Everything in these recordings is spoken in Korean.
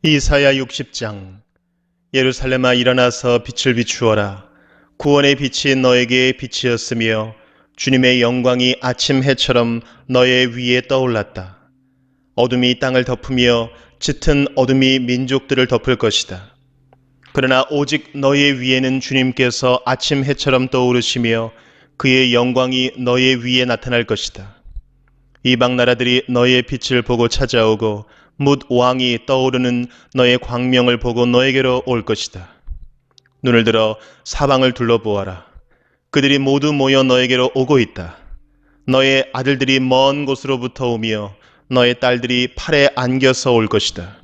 이사야 60장. 예루살렘아, 일어나서 빛을 비추어라. 구원의 빛이 너에게 빛이었으며 주님의 영광이 아침 해처럼 너의 위에 떠올랐다. 어둠이 땅을 덮으며 짙은 어둠이 민족들을 덮을 것이다. 그러나 오직 너의 위에는 주님께서 아침 해처럼 떠오르시며 그의 영광이 너의 위에 나타날 것이다. 이방 나라들이 너의 빛을 보고 찾아오고 뭇 왕이 떠오르는 너의 광명을 보고 너에게로 올 것이다. 눈을 들어 사방을 둘러보아라. 그들이 모두 모여 너에게로 오고 있다. 너의 아들들이 먼 곳으로부터 오며 너의 딸들이 팔에 안겨서 올 것이다.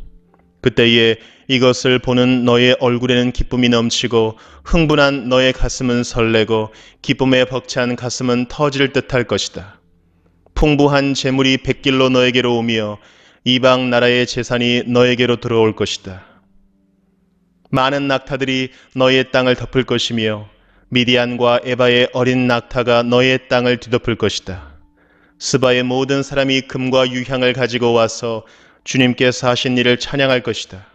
그때에 이것을 보는 너의 얼굴에는 기쁨이 넘치고 흥분한 너의 가슴은 설레고 기쁨에 벅찬 가슴은 터질 듯할 것이다. 풍부한 재물이 백길로 너에게로 오며 이방 나라의 재산이 너에게로 들어올 것이다. 많은 낙타들이 너의 땅을 덮을 것이며 미디안과 에바의 어린 낙타가 너의 땅을 뒤덮을 것이다. 스바의 모든 사람이 금과 유향을 가지고 와서 주님께서 하신 일을 찬양할 것이다.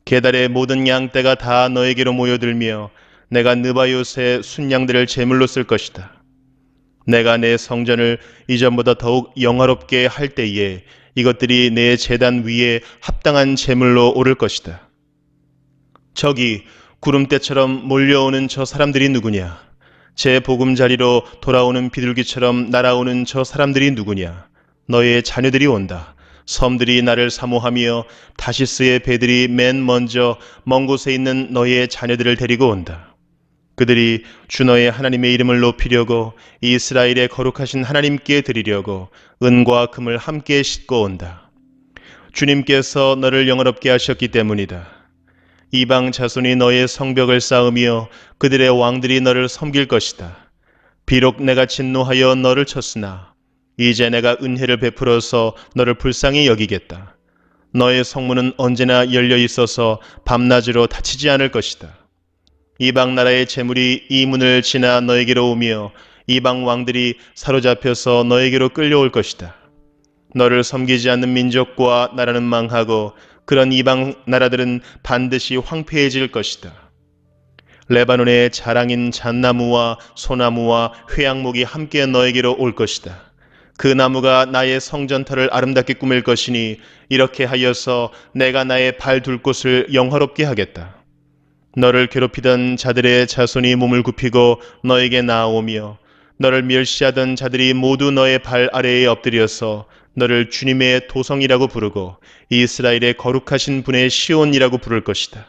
게달의 모든 양떼가 다 너에게로 모여들며 내가 느바요스의 순양들을 제물로 쓸 것이다. 내가 내 성전을 이전보다 더욱 영화롭게 할 때에 이것들이 내 제단 위에 합당한 제물로 오를 것이다. 저기 구름대처럼 몰려오는 저 사람들이 누구냐? 제 보금자리로 돌아오는 비둘기처럼 날아오는 저 사람들이 누구냐? 너의 자녀들이 온다. 섬들이 나를 사모하며 다시스의 배들이 맨 먼저 먼 곳에 있는 너의 자녀들을 데리고 온다. 그들이 주 너의 하나님의 이름을 높이려고 이스라엘의 거룩하신 하나님께 드리려고 은과 금을 함께 싣고 온다. 주님께서 너를 영화롭게 하셨기 때문이다. 이방 자손이 너의 성벽을 쌓으며 그들의 왕들이 너를 섬길 것이다. 비록 내가 진노하여 너를 쳤으나 이제 내가 은혜를 베풀어서 너를 불쌍히 여기겠다. 너의 성문은 언제나 열려 있어서 밤낮으로 닫히지 않을 것이다. 이방 나라의 재물이 이 문을 지나 너에게로 오며 이방 왕들이 사로잡혀서 너에게로 끌려올 것이다. 너를 섬기지 않는 민족과 나라는 망하고 그런 이방 나라들은 반드시 황폐해질 것이다. 레바논의 자랑인 잣나무와 소나무와 회양목이 함께 너에게로 올 것이다. 그 나무가 나의 성전터를 아름답게 꾸밀 것이니 이렇게 하여서 내가 나의 발 둘 곳을 영화롭게 하겠다. 너를 괴롭히던 자들의 자손이 몸을 굽히고 너에게 나아오며 너를 멸시하던 자들이 모두 너의 발 아래에 엎드려서 너를 주님의 도성이라고 부르고 이스라엘의 거룩하신 분의 시온이라고 부를 것이다.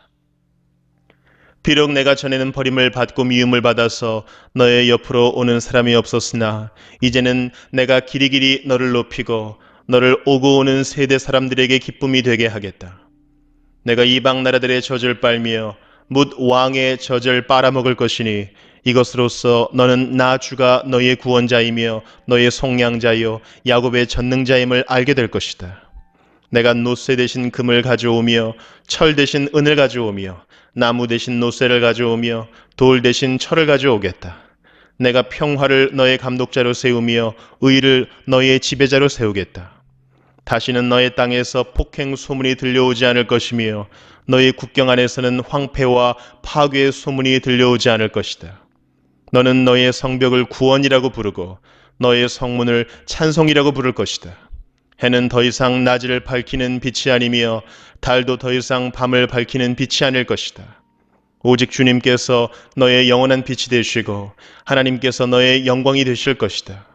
비록 내가 전에는 버림을 받고 미움을 받아서 너의 옆으로 오는 사람이 없었으나 이제는 내가 길이길이 너를 높이고 너를 오고 오는 세대 사람들에게 기쁨이 되게 하겠다. 내가 이방 나라들의 젖을 빨며 뭇 왕의 젖을 빨아먹을 것이니 이것으로써 너는 나 주가 너의 구원자이며 너의 속량자요 야곱의 전능자임을 알게 될 것이다. 내가 노쇠 대신 금을 가져오며 철 대신 은을 가져오며 나무 대신 노쇠를 가져오며 돌 대신 철을 가져오겠다. 내가 평화를 너의 감독자로 세우며 의를 너의 지배자로 세우겠다. 다시는 너의 땅에서 폭행 소문이 들려오지 않을 것이며 너의 국경 안에서는 황폐와 파괴의 소문이 들려오지 않을 것이다. 너는 너의 성벽을 구원이라고 부르고 너의 성문을 찬송이라고 부를 것이다. 해는 더 이상 낮을 밝히는 빛이 아니며 달도 더 이상 밤을 밝히는 빛이 아닐 것이다. 오직 주님께서 너의 영원한 빛이 되시고 하나님께서 너의 영광이 되실 것이다.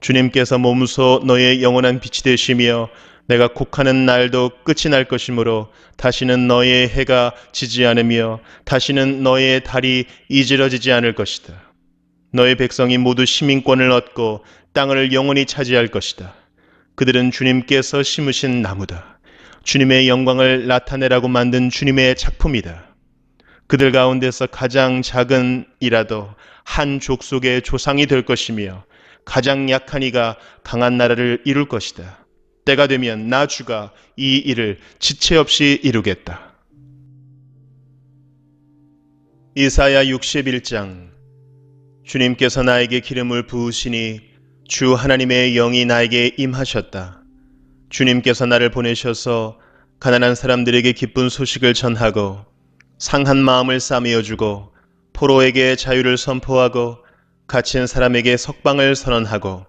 주님께서 몸소 너의 영원한 빛이 되시며 내가 곡하는 날도 끝이 날 것이므로 다시는 너의 해가 지지 않으며 다시는 너의 달이 이지러지지 않을 것이다. 너의 백성이 모두 시민권을 얻고 땅을 영원히 차지할 것이다. 그들은 주님께서 심으신 나무다. 주님의 영광을 나타내라고 만든 주님의 작품이다. 그들 가운데서 가장 작은 이라도 한 족속의 조상이 될 것이며 가장 약한 이가 강한 나라를 이룰 것이다. 때가 되면 나 주가 이 일을 지체 없이 이루겠다. 이사야 61장. 주님께서 나에게 기름을 부으시니 주 하나님의 영이 나에게 임하셨다. 주님께서 나를 보내셔서 가난한 사람들에게 기쁜 소식을 전하고 상한 마음을 싸매어주고 포로에게 자유를 선포하고 갇힌 사람에게 석방을 선언하고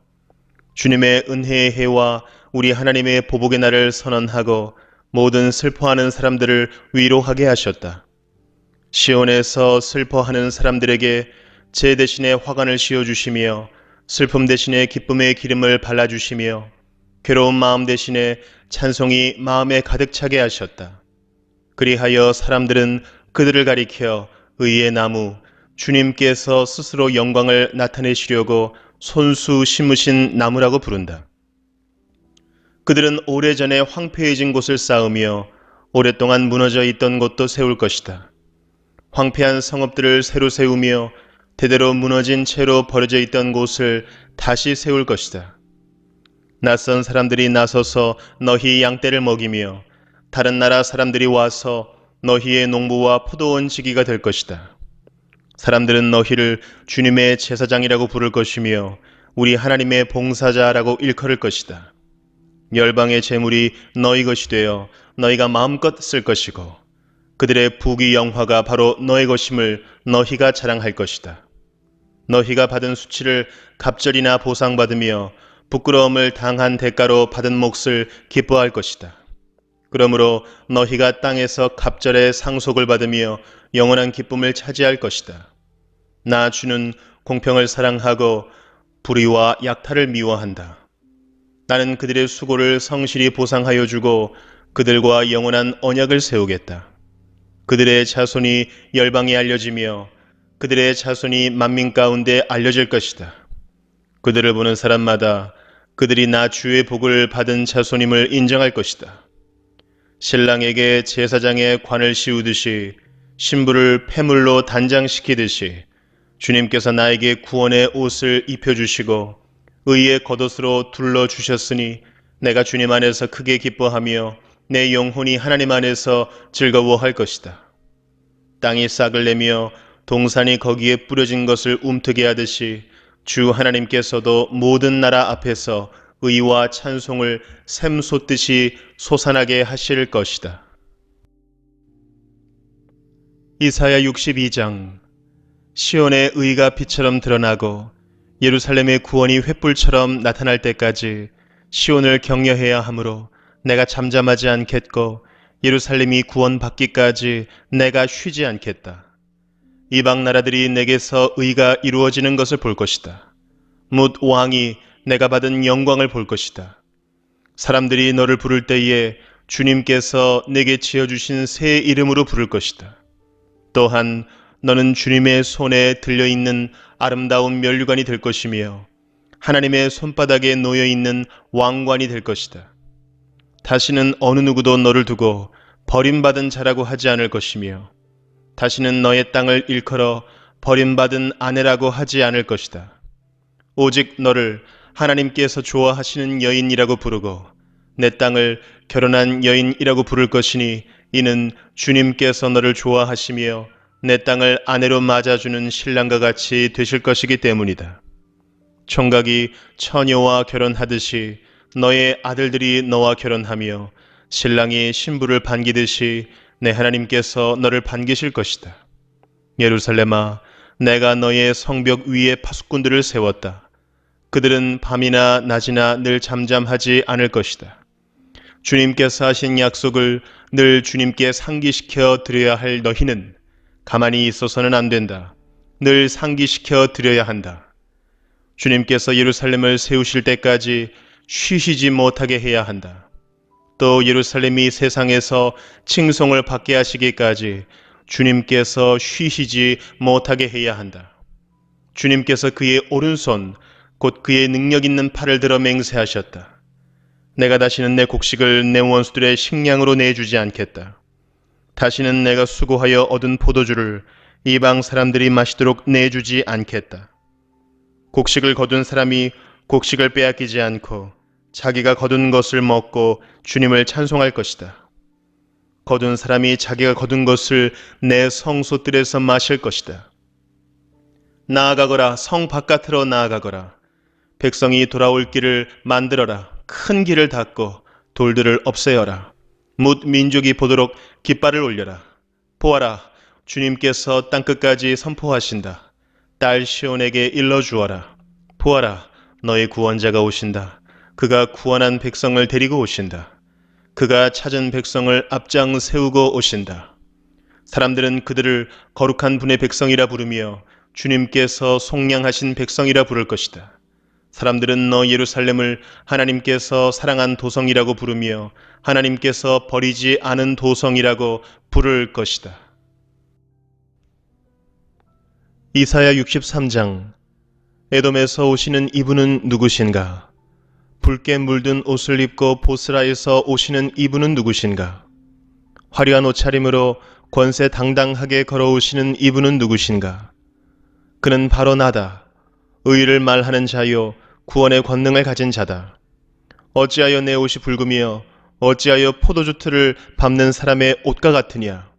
주님의 은혜의 해와 우리 하나님의 보복의 날을 선언하고 모든 슬퍼하는 사람들을 위로하게 하셨다. 시온에서 슬퍼하는 사람들에게 제 대신에 화관을 씌워주시며 슬픔 대신에 기쁨의 기름을 발라주시며 괴로운 마음 대신에 찬송이 마음에 가득 차게 하셨다. 그리하여 사람들은 그들을 가리켜 의의 나무, 주님께서 스스로 영광을 나타내시려고 손수 심으신 나무라고 부른다. 그들은 오래전에 황폐해진 곳을 쌓으며 오랫동안 무너져 있던 곳도 세울 것이다. 황폐한 성읍들을 새로 세우며 대대로 무너진 채로 버려져 있던 곳을 다시 세울 것이다. 낯선 사람들이 나서서 너희 양떼를 먹이며 다른 나라 사람들이 와서 너희의 농부와 포도원 지기가 될 것이다. 사람들은 너희를 주님의 제사장이라고 부를 것이며 우리 하나님의 봉사자라고 일컬을 것이다. 열방의 재물이 너희 것이 되어 너희가 마음껏 쓸 것이고 그들의 부귀 영화가 바로 너희 것임을 너희가 자랑할 것이다. 너희가 받은 수치를 갑절이나 보상받으며 부끄러움을 당한 대가로 받은 몫을 기뻐할 것이다. 그러므로 너희가 땅에서 갑절의 상속을 받으며 영원한 기쁨을 차지할 것이다. 나 주는 공평을 사랑하고 불의와 약탈을 미워한다. 나는 그들의 수고를 성실히 보상하여 주고 그들과 영원한 언약을 세우겠다. 그들의 자손이 열방에 알려지며 그들의 자손이 만민 가운데 알려질 것이다. 그들을 보는 사람마다 그들이 나 주의 복을 받은 자손임을 인정할 것이다. 신랑에게 제사장의 관을 씌우듯이 신부를 폐물로 단장시키듯이 주님께서 나에게 구원의 옷을 입혀주시고 의의 겉옷으로 둘러주셨으니 내가 주님 안에서 크게 기뻐하며 내 영혼이 하나님 안에서 즐거워할 것이다. 땅이 싹을 내며 동산이 거기에 뿌려진 것을 움트게 하듯이 주 하나님께서도 모든 나라 앞에서 의와 찬송을 샘솟듯이 솟아나게 하실 것이다. 이사야 62장. 시온의 의가 빛처럼 드러나고 예루살렘의 구원이 횃불처럼 나타날 때까지 시온을 격려해야 하므로 내가 잠잠하지 않겠고 예루살렘이 구원받기까지 내가 쉬지 않겠다. 이방 나라들이 내게서 의가 이루어지는 것을 볼 것이다. 뭇 왕이 내가 받은 영광을 볼 것이다. 사람들이 너를 부를 때에 주님께서 내게 지어주신 새 이름으로 부를 것이다. 또한 너는 주님의 손에 들려있는 아름다운 면류관이 될 것이며 하나님의 손바닥에 놓여있는 왕관이 될 것이다. 다시는 어느 누구도 너를 두고 버림받은 자라고 하지 않을 것이며 다시는 너의 땅을 일컬어 버림받은 아내라고 하지 않을 것이다. 오직 너를 하나님께서 좋아하시는 여인이라고 부르고 내 땅을 결혼한 여인이라고 부를 것이니 이는 주님께서 너를 좋아하시며 내 땅을 아내로 맞아주는 신랑과 같이 되실 것이기 때문이다. 총각이 처녀와 결혼하듯이 너의 아들들이 너와 결혼하며 신랑이 신부를 반기듯이 내 하나님께서 너를 반기실 것이다. 예루살렘아, 내가 너의 성벽 위에 파수꾼들을 세웠다. 그들은 밤이나 낮이나 늘 잠잠하지 않을 것이다. 주님께서 하신 약속을 늘 주님께 상기시켜 드려야 할 너희는 가만히 있어서는 안 된다. 늘 상기시켜 드려야 한다. 주님께서 예루살렘을 세우실 때까지 쉬시지 못하게 해야 한다. 또 예루살렘이 세상에서 칭송을 받게 하시기까지 주님께서 쉬시지 못하게 해야 한다. 주님께서 그의 오른손 곧 그의 능력 있는 팔을 들어 맹세하셨다. 내가 다시는 내 곡식을 내 원수들의 식량으로 내주지 않겠다. 다시는 내가 수고하여 얻은 포도주를 이방 사람들이 마시도록 내주지 않겠다. 곡식을 거둔 사람이 곡식을 빼앗기지 않고 자기가 거둔 것을 먹고 주님을 찬송할 것이다. 거둔 사람이 자기가 거둔 것을 내 성소들에서 마실 것이다. 나아가거라, 성 바깥으로 나아가거라. 백성이 돌아올 길을 만들어라. 큰 길을 닫고 돌들을 없애어라. 뭇 민족이 보도록 깃발을 올려라. 보아라, 주님께서 땅끝까지 선포하신다. 딸 시온에게 일러주어라. 보아라, 너의 구원자가 오신다. 그가 구원한 백성을 데리고 오신다. 그가 찾은 백성을 앞장 세우고 오신다. 사람들은 그들을 거룩한 분의 백성이라 부르며 주님께서 속량하신 백성이라 부를 것이다. 사람들은 너 예루살렘을 하나님께서 사랑한 도성이라고 부르며 하나님께서 버리지 않은 도성이라고 부를 것이다. 이사야 63장. 에돔에서 오시는 이분은 누구신가? 붉게 물든 옷을 입고 보스라에서 오시는 이분은 누구신가? 화려한 옷차림으로 권세 당당하게 걸어오시는 이분은 누구신가? 그는 바로 나다. 의를 말하는 자요 구원의 권능을 가진 자다. 어찌하여 내 옷이 붉으며 어찌하여 포도주 틀을 밟는 사람의 옷과 같으냐?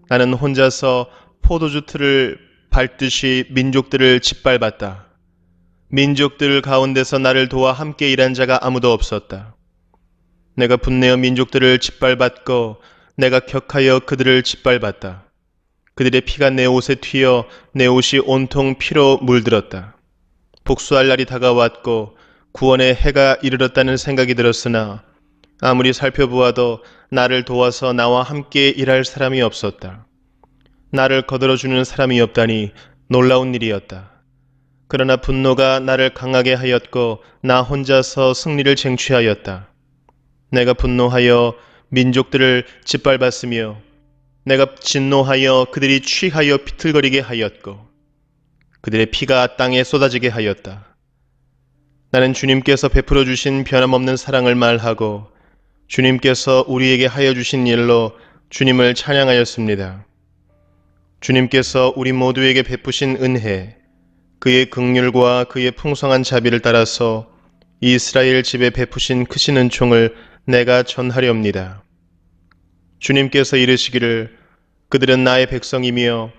나는 혼자서 포도주 틀을 밟듯이 민족들을 짓밟았다. 민족들 가운데서 나를 도와 함께 일한 자가 아무도 없었다. 내가 분내어 민족들을 짓밟았고 내가 격하여 그들을 짓밟았다. 그들의 피가 내 옷에 튀어 내 옷이 온통 피로 물들었다. 복수할 날이 다가왔고 구원의 해가 이르렀다는 생각이 들었으나 아무리 살펴보아도 나를 도와서 나와 함께 일할 사람이 없었다. 나를 거들어주는 사람이 없다니 놀라운 일이었다. 그러나 분노가 나를 강하게 하였고 나 혼자서 승리를 쟁취하였다. 내가 분노하여 민족들을 짓밟았으며 내가 진노하여 그들이 취하여 비틀거리게 하였고 그들의 피가 땅에 쏟아지게 하였다. 나는 주님께서 베풀어 주신 변함없는 사랑을 말하고 주님께서 우리에게 하여 주신 일로 주님을 찬양하였습니다. 주님께서 우리 모두에게 베푸신 은혜, 그의 긍휼과 그의 풍성한 자비를 따라서 이스라엘 집에 베푸신 크신 은총을 내가 전하렵니다. 주님께서 이르시기를 그들은 나의 백성이며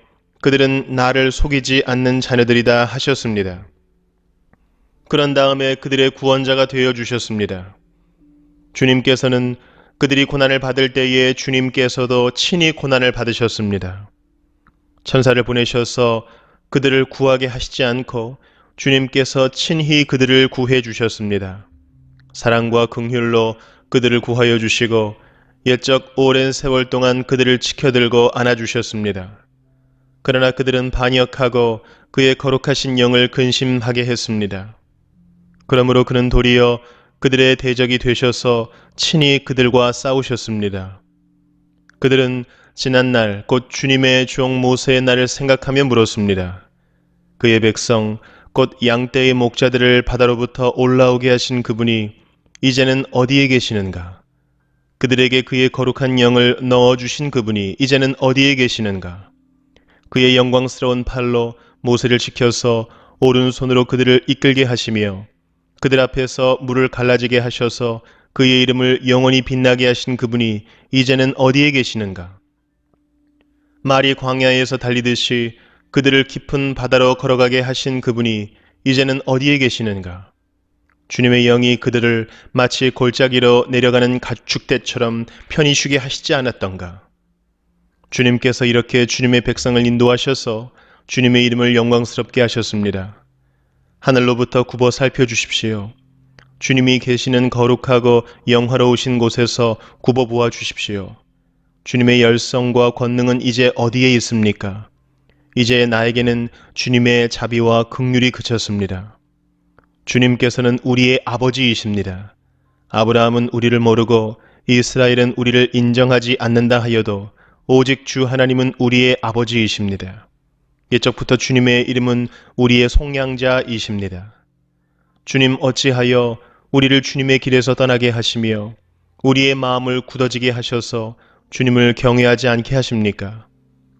그들은 나를 속이지 않는 자녀들이다 하셨습니다. 그런 다음에 그들의 구원자가 되어 주셨습니다. 주님께서는 그들이 고난을 받을 때에 주님께서도 친히 고난을 받으셨습니다. 천사를 보내셔서 그들을 구하게 하시지 않고 주님께서 친히 그들을 구해 주셨습니다. 사랑과 긍휼로 그들을 구하여 주시고 옛적 오랜 세월 동안 그들을 지켜들고 안아주셨습니다. 그러나 그들은 반역하고 그의 거룩하신 영을 근심하게 했습니다. 그러므로 그는 도리어 그들의 대적이 되셔서 친히 그들과 싸우셨습니다. 그들은 지난날 곧 주님의 종 모세의 날을 생각하며 물었습니다. 그의 백성 곧 양떼의 목자들을 바다로부터 올라오게 하신 그분이 이제는 어디에 계시는가? 그들에게 그의 거룩한 영을 넣어주신 그분이 이제는 어디에 계시는가? 그의 영광스러운 팔로 모세를 지켜서 오른손으로 그들을 이끌게 하시며 그들 앞에서 물을 갈라지게 하셔서 그의 이름을 영원히 빛나게 하신 그분이 이제는 어디에 계시는가? 말이 광야에서 달리듯이 그들을 깊은 바다로 걸어가게 하신 그분이 이제는 어디에 계시는가? 주님의 영이 그들을 마치 골짜기로 내려가는 가축대처럼 편히 쉬게 하시지 않았던가? 주님께서 이렇게 주님의 백성을 인도하셔서 주님의 이름을 영광스럽게 하셨습니다. 하늘로부터 굽어 살펴주십시오. 주님이 계시는 거룩하고 영화로우신 곳에서 굽어 보아 주십시오. 주님의 열성과 권능은 이제 어디에 있습니까? 이제 나에게는 주님의 자비와 긍휼이 그쳤습니다. 주님께서는 우리의 아버지이십니다. 아브라함은 우리를 모르고 이스라엘은 우리를 인정하지 않는다 하여도 오직 주 하나님은 우리의 아버지이십니다. 옛적부터 주님의 이름은 우리의 속량자이십니다. 주님 어찌하여 우리를 주님의 길에서 떠나게 하시며 우리의 마음을 굳어지게 하셔서 주님을 경외하지 않게 하십니까?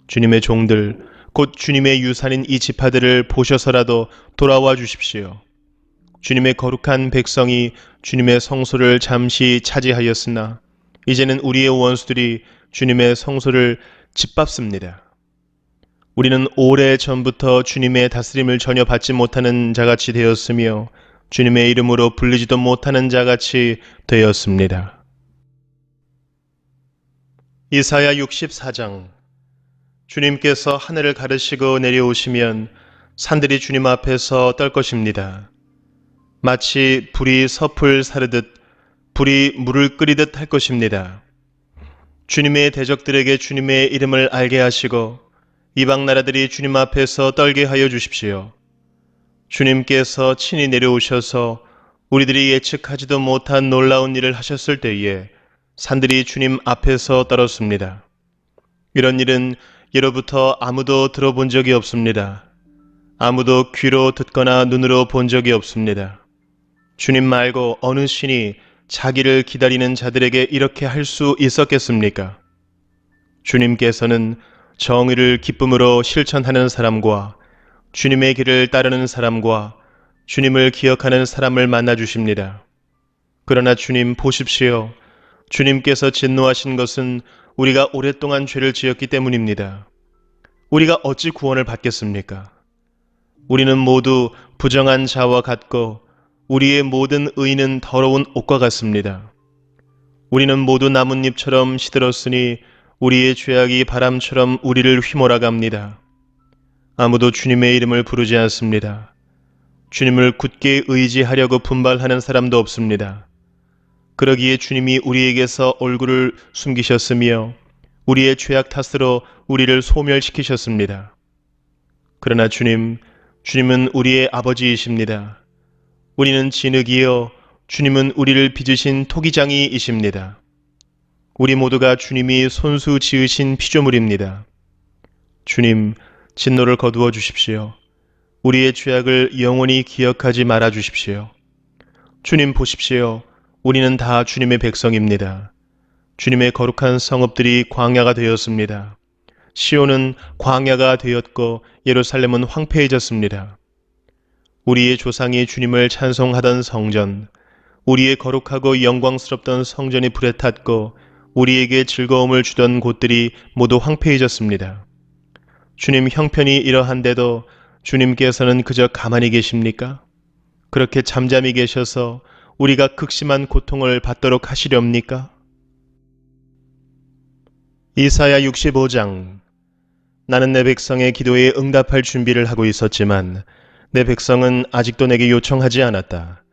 주님의 종들, 곧 주님의 유산인 이 지파들을 보셔서라도 돌아와 주십시오. 주님의 거룩한 백성이 주님의 성소를 잠시 차지하였으나 이제는 우리의 원수들이 주님의 성소를 짓밟습니다. 우리는 오래 전부터 주님의 다스림을 전혀 받지 못하는 자같이 되었으며 주님의 이름으로 불리지도 못하는 자같이 되었습니다. 이사야 64장. 주님께서 하늘을 가르시고 내려오시면 산들이 주님 앞에서 떨 것입니다. 마치 불이 섭을 사르듯 불이 물을 끓이듯 할 것입니다. 주님의 대적들에게 주님의 이름을 알게 하시고 이방 나라들이 주님 앞에서 떨게 하여 주십시오. 주님께서 친히 내려오셔서 우리들이 예측하지도 못한 놀라운 일을 하셨을 때에 산들이 주님 앞에서 떨었습니다. 이런 일은 예로부터 아무도 들어본 적이 없습니다. 아무도 귀로 듣거나 눈으로 본 적이 없습니다. 주님 말고 어느 신이 자기를 기다리는 자들에게 이렇게 할 수 있었겠습니까? 주님께서는 정의를 기쁨으로 실천하는 사람과 주님의 길을 따르는 사람과 주님을 기억하는 사람을 만나 주십니다. 그러나 주님 보십시오. 주님께서 진노하신 것은 우리가 오랫동안 죄를 지었기 때문입니다. 우리가 어찌 구원을 받겠습니까? 우리는 모두 부정한 자와 같고 우리의 모든 의는 더러운 옷과 같습니다. 우리는 모두 나뭇잎처럼 시들었으니 우리의 죄악이 바람처럼 우리를 휘몰아갑니다. 아무도 주님의 이름을 부르지 않습니다. 주님을 굳게 의지하려고 분발하는 사람도 없습니다. 그러기에 주님이 우리에게서 얼굴을 숨기셨으며 우리의 죄악 탓으로 우리를 소멸시키셨습니다. 그러나 주님은 우리의 아버지이십니다. 우리는 진흙이요 주님은 우리를 빚으신 토기장이이십니다. 우리 모두가 주님이 손수 지으신 피조물입니다. 주님, 진노를 거두어 주십시오. 우리의 죄악을 영원히 기억하지 말아 주십시오. 주님 보십시오. 우리는 다 주님의 백성입니다. 주님의 거룩한 성읍들이 광야가 되었습니다. 시온은 광야가 되었고 예루살렘은 황폐해졌습니다. 우리의 조상이 주님을 찬송하던 성전, 우리의 거룩하고 영광스럽던 성전이 불에 탔고 우리에게 즐거움을 주던 곳들이 모두 황폐해졌습니다. 주님 형편이 이러한데도 주님께서는 그저 가만히 계십니까? 그렇게 잠잠히 계셔서 우리가 극심한 고통을 받도록 하시렵니까? 이사야 65장. 나는 내 백성의 기도에 응답할 준비를 하고 있었지만 내 백성은 아직도 내게 요청하지 않았다.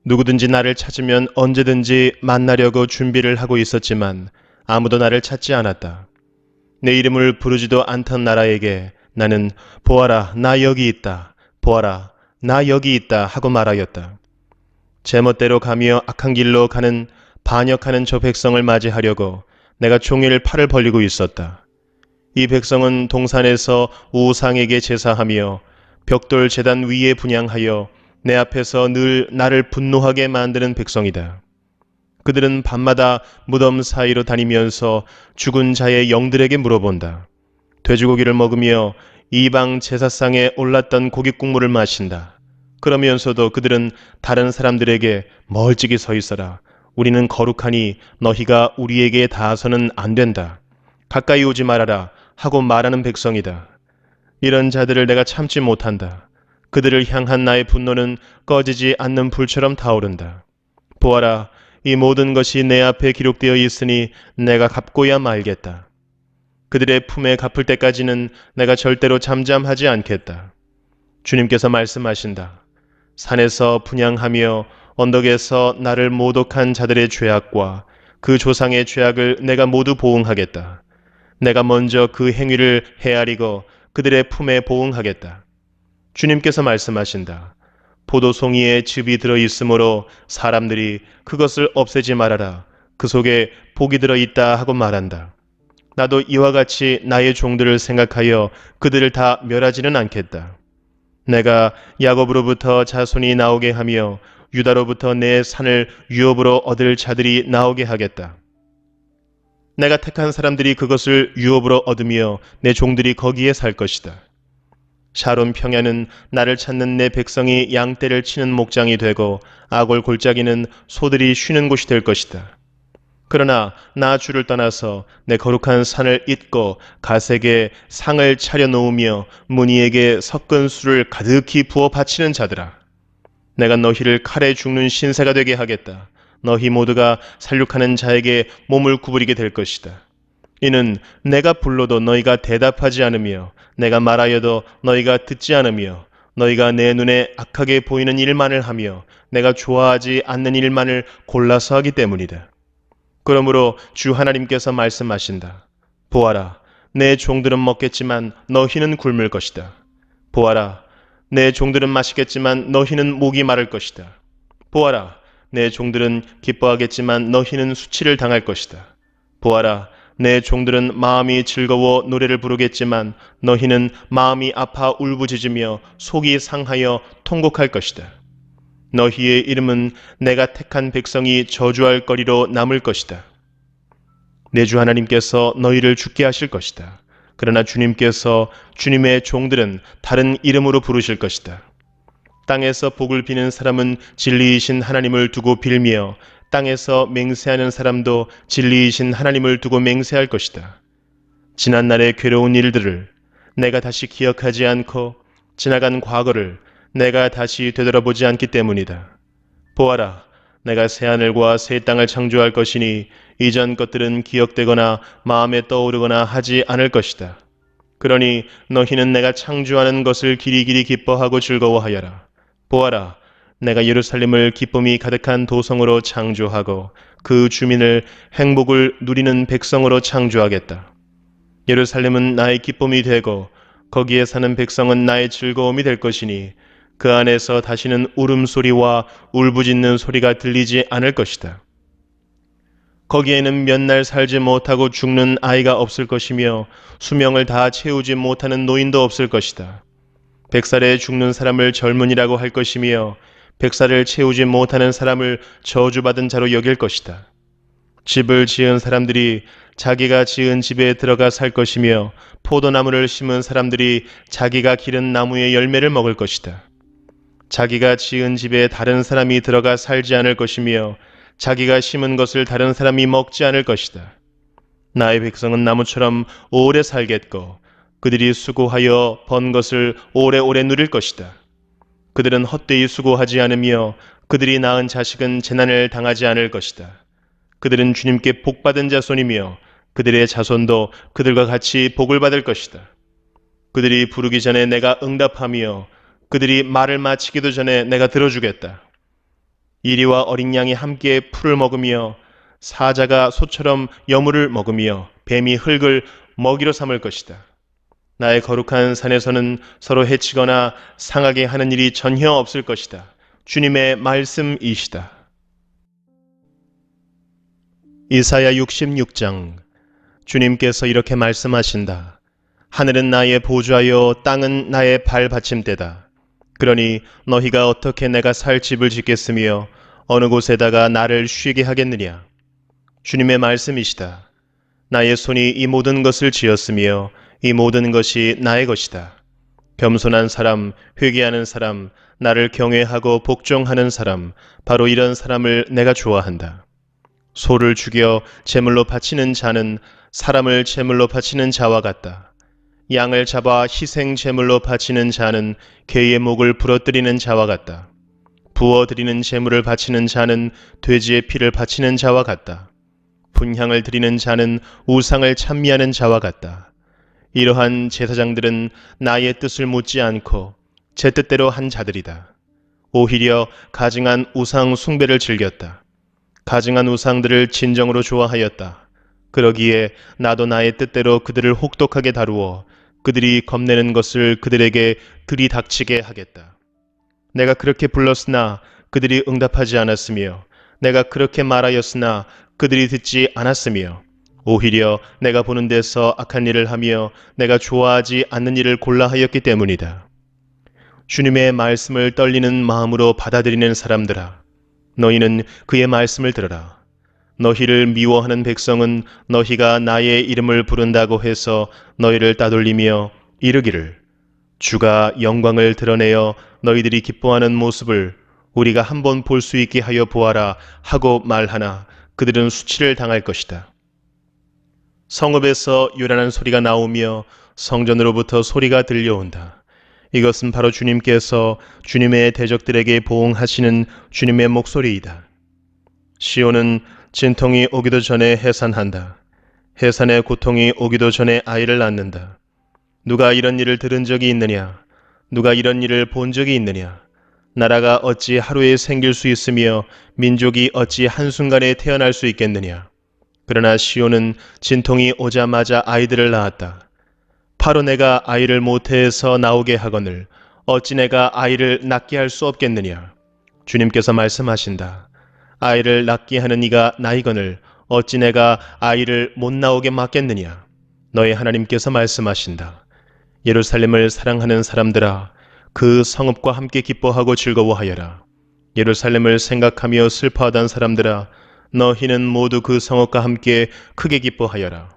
누구든지 나를 찾으면 언제든지 만나려고 준비를 하고 있었지만 아무도 나를 찾지 않았다. 내 이름을 부르지도 않던 나라에게 나는 보아라 나 여기 있다. 보아라 나 여기 있다 하고 말하였다. 제멋대로 가며 악한 길로 가는 반역하는 저 백성을 맞이하려고 내가 종일 팔을 벌리고 있었다. 이 백성은 동산에서 우상에게 제사하며 벽돌 제단 위에 분향하여 내 앞에서 늘 나를 분노하게 만드는 백성이다. 그들은 밤마다 무덤 사이로 다니면서 죽은 자의 영들에게 물어본다. 돼지고기를 먹으며 이방 제사상에 올랐던 고깃국물을 마신다. 그러면서도 그들은 다른 사람들에게 멀찍이 서 있어라. 우리는 거룩하니 너희가 우리에게 닿아서는 안 된다. 가까이 오지 말아라 하고 말하는 백성이다. 이런 자들을 내가 참지 못한다. 그들을 향한 나의 분노는 꺼지지 않는 불처럼 타오른다. 보아라, 이 모든 것이 내 앞에 기록되어 있으니 내가 갚고야 말겠다. 그들의 품에 갚을 때까지는 내가 절대로 잠잠하지 않겠다. 주님께서 말씀하신다. 산에서 분향하며 언덕에서 나를 모독한 자들의 죄악과 그 조상의 죄악을 내가 모두 보응하겠다. 내가 먼저 그 행위를 헤아리고 그들의 품에 보응하겠다. 주님께서 말씀하신다. 포도송이에 즙이 들어있으므로 사람들이 그것을 없애지 말아라. 그 속에 복이 들어있다 하고 말한다. 나도 이와 같이 나의 종들을 생각하여 그들을 다 멸하지는 않겠다. 내가 야곱으로부터 자손이 나오게 하며 유다로부터 내 산을 유업으로 얻을 자들이 나오게 하겠다. 내가 택한 사람들이 그것을 유업으로 얻으며 내 종들이 거기에 살 것이다. 샤론 평야는 나를 찾는 내 백성이 양떼를 치는 목장이 되고 아골 골짜기는 소들이 쉬는 곳이 될 것이다. 그러나 나 주를 떠나서 내 거룩한 산을 잊고 가색에 상을 차려 놓으며 무니에게 섞은 술을 가득히 부어 바치는 자들아, 내가 너희를 칼에 죽는 신세가 되게 하겠다. 너희 모두가 살육하는 자에게 몸을 구부리게 될 것이다. 이는 내가 불러도 너희가 대답하지 않으며 내가 말하여도 너희가 듣지 않으며 너희가 내 눈에 악하게 보이는 일만을 하며 내가 좋아하지 않는 일만을 골라서 하기 때문이다. 그러므로 주 하나님께서 말씀하신다. 보아라, 내 종들은 먹겠지만 너희는 굶을 것이다. 보아라, 내 종들은 마시겠지만 너희는 목이 마를 것이다. 보아라, 내 종들은 기뻐하겠지만 너희는 수치를 당할 것이다. 보아라, 내 종들은 마음이 즐거워 노래를 부르겠지만 너희는 마음이 아파 울부짖으며 속이 상하여 통곡할 것이다. 너희의 이름은 내가 택한 백성이 저주할 거리로 남을 것이다. 내 주 하나님께서 너희를 죽게 하실 것이다. 그러나 주님께서 주님의 종들은 다른 이름으로 부르실 것이다. 땅에서 복을 비는 사람은 진리이신 하나님을 두고 빌며 땅에서 맹세하는 사람도 진리이신 하나님을 두고 맹세할 것이다. 지난날의 괴로운 일들을 내가 다시 기억하지 않고 지나간 과거를 내가 다시 되돌아보지 않기 때문이다. 보아라, 내가 새하늘과 새 땅을 창조할 것이니 이전 것들은 기억되거나 마음에 떠오르거나 하지 않을 것이다. 그러니 너희는 내가 창조하는 것을 길이길이 기뻐하고 즐거워하여라. 보아라, 내가 예루살렘을 기쁨이 가득한 도성으로 창조하고 그 주민을 행복을 누리는 백성으로 창조하겠다. 예루살렘은 나의 기쁨이 되고 거기에 사는 백성은 나의 즐거움이 될 것이니 그 안에서 다시는 울음소리와 울부짖는 소리가 들리지 않을 것이다. 거기에는 몇 날 살지 못하고 죽는 아이가 없을 것이며 수명을 다 채우지 못하는 노인도 없을 것이다. 100살에 죽는 사람을 젊은이라고 할 것이며 100살을 채우지 못하는 사람을 저주받은 자로 여길 것이다. 집을 지은 사람들이 자기가 지은 집에 들어가 살 것이며 포도나무를 심은 사람들이 자기가 기른 나무의 열매를 먹을 것이다. 자기가 지은 집에 다른 사람이 들어가 살지 않을 것이며 자기가 심은 것을 다른 사람이 먹지 않을 것이다. 나의 백성은 나무처럼 오래 살겠고 그들이 수고하여 번 것을 오래오래 누릴 것이다. 그들은 헛되이 수고하지 않으며 그들이 낳은 자식은 재난을 당하지 않을 것이다. 그들은 주님께 복받은 자손이며 그들의 자손도 그들과 같이 복을 받을 것이다. 그들이 부르기 전에 내가 응답하며 그들이 말을 마치기도 전에 내가 들어주겠다. 이리와 어린 양이 함께 풀을 먹으며 사자가 소처럼 여물을 먹으며 뱀이 흙을 먹이로 삼을 것이다. 나의 거룩한 산에서는 서로 해치거나 상하게 하는 일이 전혀 없을 것이다. 주님의 말씀이시다. 이사야 66장. 주님께서 이렇게 말씀하신다. 하늘은 나의 보좌요 땅은 나의 발받침대다. 그러니 너희가 어떻게 내가 살 집을 짓겠으며 어느 곳에다가 나를 쉬게 하겠느냐. 주님의 말씀이시다. 나의 손이 이 모든 것을 지었으며 이 모든 것이 나의 것이다. 겸손한 사람, 회개하는 사람, 나를 경외하고 복종하는 사람, 바로 이런 사람을 내가 좋아한다. 소를 죽여 제물로 바치는 자는 사람을 제물로 바치는 자와 같다. 양을 잡아 희생 제물로 바치는 자는 개의 목을 부러뜨리는 자와 같다. 부어드리는 제물을 바치는 자는 돼지의 피를 바치는 자와 같다. 분향을 드리는 자는 우상을 찬미하는 자와 같다. 이러한 제사장들은 나의 뜻을 묻지 않고 제 뜻대로 한 자들이다. 오히려 가증한 우상 숭배를 즐겼다. 가증한 우상들을 진정으로 좋아하였다. 그러기에 나도 나의 뜻대로 그들을 혹독하게 다루어 그들이 겁내는 것을 그들에게 들이닥치게 하겠다. 내가 그렇게 불렀으나 그들이 응답하지 않았으며 내가 그렇게 말하였으나 그들이 듣지 않았으며 오히려 내가 보는 데서 악한 일을 하며 내가 좋아하지 않는 일을 골라 하였기 때문이다. 주님의 말씀을 떨리는 마음으로 받아들이는 사람들아, 너희는 그의 말씀을 들어라. 너희를 미워하는 백성은 너희가 나의 이름을 부른다고 해서 너희를 따돌리며 이르기를 주가 영광을 드러내어 너희들이 기뻐하는 모습을 우리가 한번 볼 수 있게 하여 보아라 하고 말하나 그들은 수치를 당할 것이다. 성읍에서 요란한 소리가 나오며 성전으로부터 소리가 들려온다. 이것은 바로 주님께서 주님의 대적들에게 보응하시는 주님의 목소리이다. 시온은 진통이 오기도 전에 해산한다. 해산의 고통이 오기도 전에 아이를 낳는다. 누가 이런 일을 들은 적이 있느냐? 누가 이런 일을 본 적이 있느냐? 나라가 어찌 하루에 생길 수 있으며 민족이 어찌 한순간에 태어날 수 있겠느냐? 그러나 시온은 진통이 오자마자 아이들을 낳았다. 바로 내가 아이를 모태에서 나오게 하거늘 어찌 내가 아이를 낳게 할 수 없겠느냐? 주님께서 말씀하신다. 아이를 낳게 하는 이가 나이거늘 어찌 내가 아이를 못 나오게 막겠느냐? 너희 하나님께서 말씀하신다. 예루살렘을 사랑하는 사람들아, 그 성읍과 함께 기뻐하고 즐거워하여라. 예루살렘을 생각하며 슬퍼하던 사람들아, 너희는 모두 그 성읍과 함께 크게 기뻐하여라.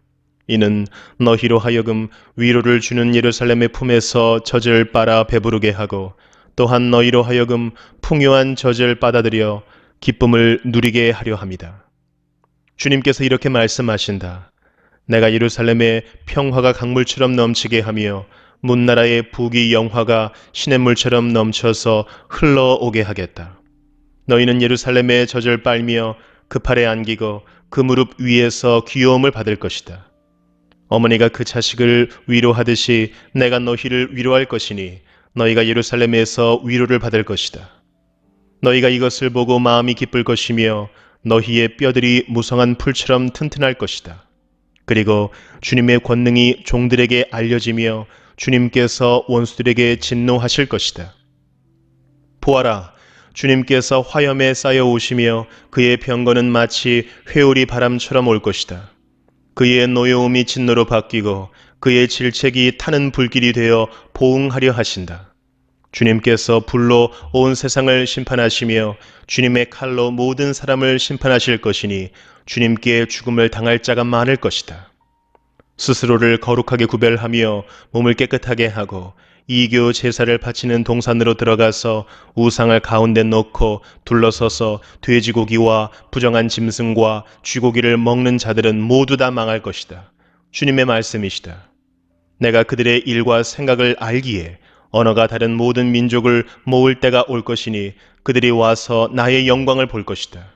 이는 너희로 하여금 위로를 주는 예루살렘의 품에서 젖을 빨아 배부르게 하고 또한 너희로 하여금 풍요한 젖을 받아들여 기쁨을 누리게 하려 함이다. 주님께서 이렇게 말씀하신다. 내가 예루살렘에 평화가 강물처럼 넘치게 하며 문나라의 부귀 영화가 시냇물처럼 넘쳐서 흘러오게 하겠다. 너희는 예루살렘의 젖을 빨며 그 팔에 안기고 그 무릎 위에서 귀여움을 받을 것이다. 어머니가 그 자식을 위로하듯이 내가 너희를 위로할 것이니 너희가 예루살렘에서 위로를 받을 것이다. 너희가 이것을 보고 마음이 기쁠 것이며 너희의 뼈들이 무성한 풀처럼 튼튼할 것이다. 그리고 주님의 권능이 종들에게 알려지며 주님께서 원수들에게 진노하실 것이다. 보아라, 주님께서 화염에 쌓여 오시며 그의 병거는 마치 회오리 바람처럼 올 것이다. 그의 노여움이 진노로 바뀌고 그의 질책이 타는 불길이 되어 보응하려 하신다. 주님께서 불로 온 세상을 심판하시며 주님의 칼로 모든 사람을 심판하실 것이니 주님께 죽음을 당할 자가 많을 것이다. 스스로를 거룩하게 구별하며 몸을 깨끗하게 하고 이교 제사를 바치는 동산으로 들어가서 우상을 가운데 놓고 둘러서서 돼지고기와 부정한 짐승과 쥐고기를 먹는 자들은 모두 다 망할 것이다. 주님의 말씀이시다. 내가 그들의 일과 생각을 알기에 언어가 다른 모든 민족을 모을 때가 올 것이니 그들이 와서 나의 영광을 볼 것이다.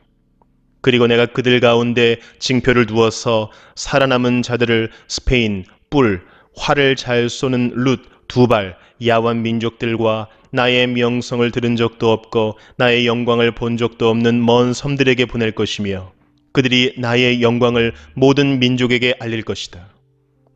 그리고 내가 그들 가운데 징표를 두어서 살아남은 자들을 스페인, 뿔, 활을 잘 쏘는 룻, 두발, 야완 민족들과 나의 명성을 들은 적도 없고 나의 영광을 본 적도 없는 먼 섬들에게 보낼 것이며 그들이 나의 영광을 모든 민족에게 알릴 것이다.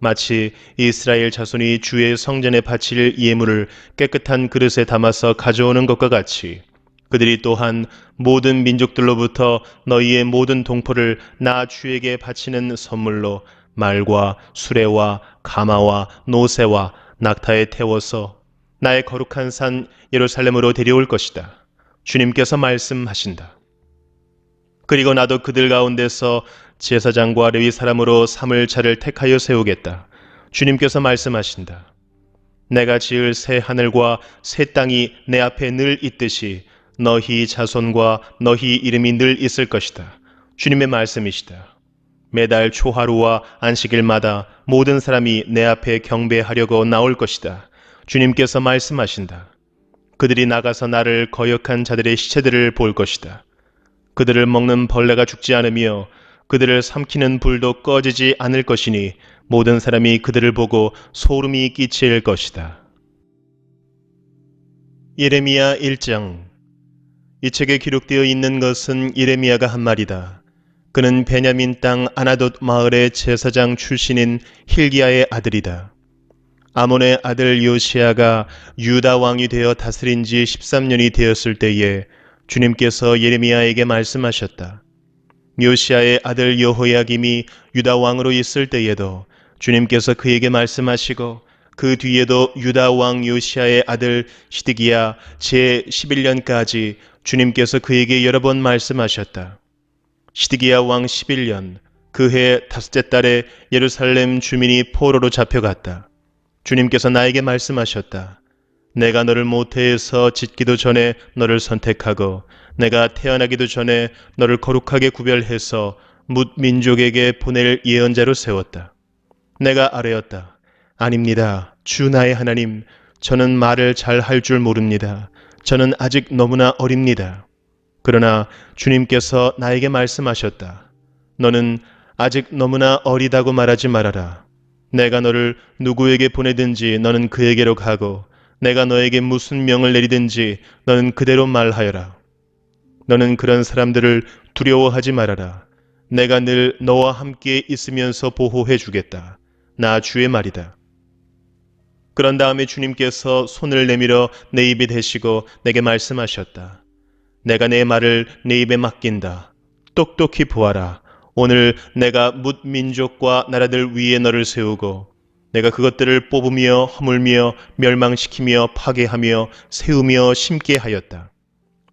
마치 이스라엘 자손이 주의 성전에 바칠 예물을 깨끗한 그릇에 담아서 가져오는 것과 같이 그들이 또한 모든 민족들로부터 너희의 모든 동포를 나 주에게 바치는 선물로 말과 수레와 가마와 노새와 낙타에 태워서 나의 거룩한 산 예루살렘으로 데려올 것이다. 주님께서 말씀하신다. 그리고 나도 그들 가운데서 제사장과 레위 사람으로 삼을 자를 택하여 세우겠다. 주님께서 말씀하신다. 내가 지을 새 하늘과 새 땅이 내 앞에 늘 있듯이 너희 자손과 너희 이름이 늘 있을 것이다. 주님의 말씀이시다. 매달 초하루와 안식일마다 모든 사람이 내 앞에 경배하려고 나올 것이다. 주님께서 말씀하신다. 그들이 나가서 나를 거역한 자들의 시체들을 볼 것이다. 그들을 먹는 벌레가 죽지 않으며 그들을 삼키는 불도 꺼지지 않을 것이니 모든 사람이 그들을 보고 소름이 끼칠 것이다. 예레미야 1장. 이 책에 기록되어 있는 것은 예레미야가 한 말이다. 그는 베냐민 땅 아나돗 마을의 제사장 출신인 힐기야의 아들이다. 아몬의 아들 요시야가 유다 왕이 되어 다스린 지 13년이 되었을 때에 주님께서 예레미야에게 말씀하셨다. 요시야의 아들 여호야김이 유다 왕으로 있을 때에도 주님께서 그에게 말씀하시고 그 뒤에도 유다 왕 요시야의 아들 시드기야 제11년까지 주님께서 그에게 여러 번 말씀하셨다. 시드기야 왕 11년 그해 다섯째 달에 예루살렘 주민이 포로로 잡혀갔다. 주님께서 나에게 말씀하셨다. 내가 너를 모태에서 짓기도 전에 너를 선택하고 내가 태어나기도 전에 너를 거룩하게 구별해서 뭇 민족에게 보낼 예언자로 세웠다. 내가 아뢰었다. 아닙니다. 주 나의 하나님, 저는 말을 잘 할 줄 모릅니다. 저는 아직 너무나 어립니다. 그러나 주님께서 나에게 말씀하셨다. 너는 아직 너무나 어리다고 말하지 말아라. 내가 너를 누구에게 보내든지 너는 그에게로 가고 내가 너에게 무슨 명을 내리든지 너는 그대로 말하여라. 너는 그런 사람들을 두려워하지 말아라. 내가 늘 너와 함께 있으면서 보호해 주겠다. 나 주의 말이다. 그런 다음에 주님께서 손을 내밀어 내 입에 대시고 내게 말씀하셨다. 내가 내 말을 내 입에 맡긴다. 똑똑히 보아라. 오늘 내가 뭇 민족과 나라들 위에 너를 세우고 내가 그것들을 뽑으며 허물며 멸망시키며 파괴하며 세우며 심게 하였다.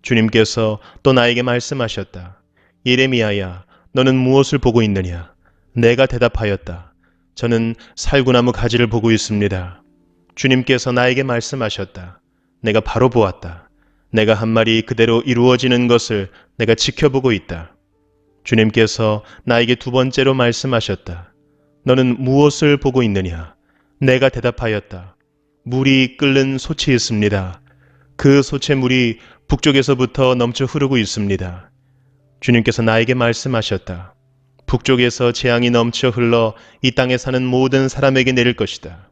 주님께서 또 나에게 말씀하셨다. 예레미야야, 너는 무엇을 보고 있느냐? 내가 대답하였다. 저는 살구나무 가지를 보고 있습니다. 주님께서 나에게 말씀하셨다. 내가 바로 보았다. 내가 한 말이 그대로 이루어지는 것을 내가 지켜보고 있다. 주님께서 나에게 두 번째로 말씀하셨다. 너는 무엇을 보고 있느냐? 내가 대답하였다. 물이 끓는 솥이 있습니다. 그 솥의 물이 북쪽에서부터 넘쳐 흐르고 있습니다. 주님께서 나에게 말씀하셨다. 북쪽에서 재앙이 넘쳐 흘러 이 땅에 사는 모든 사람에게 내릴 것이다.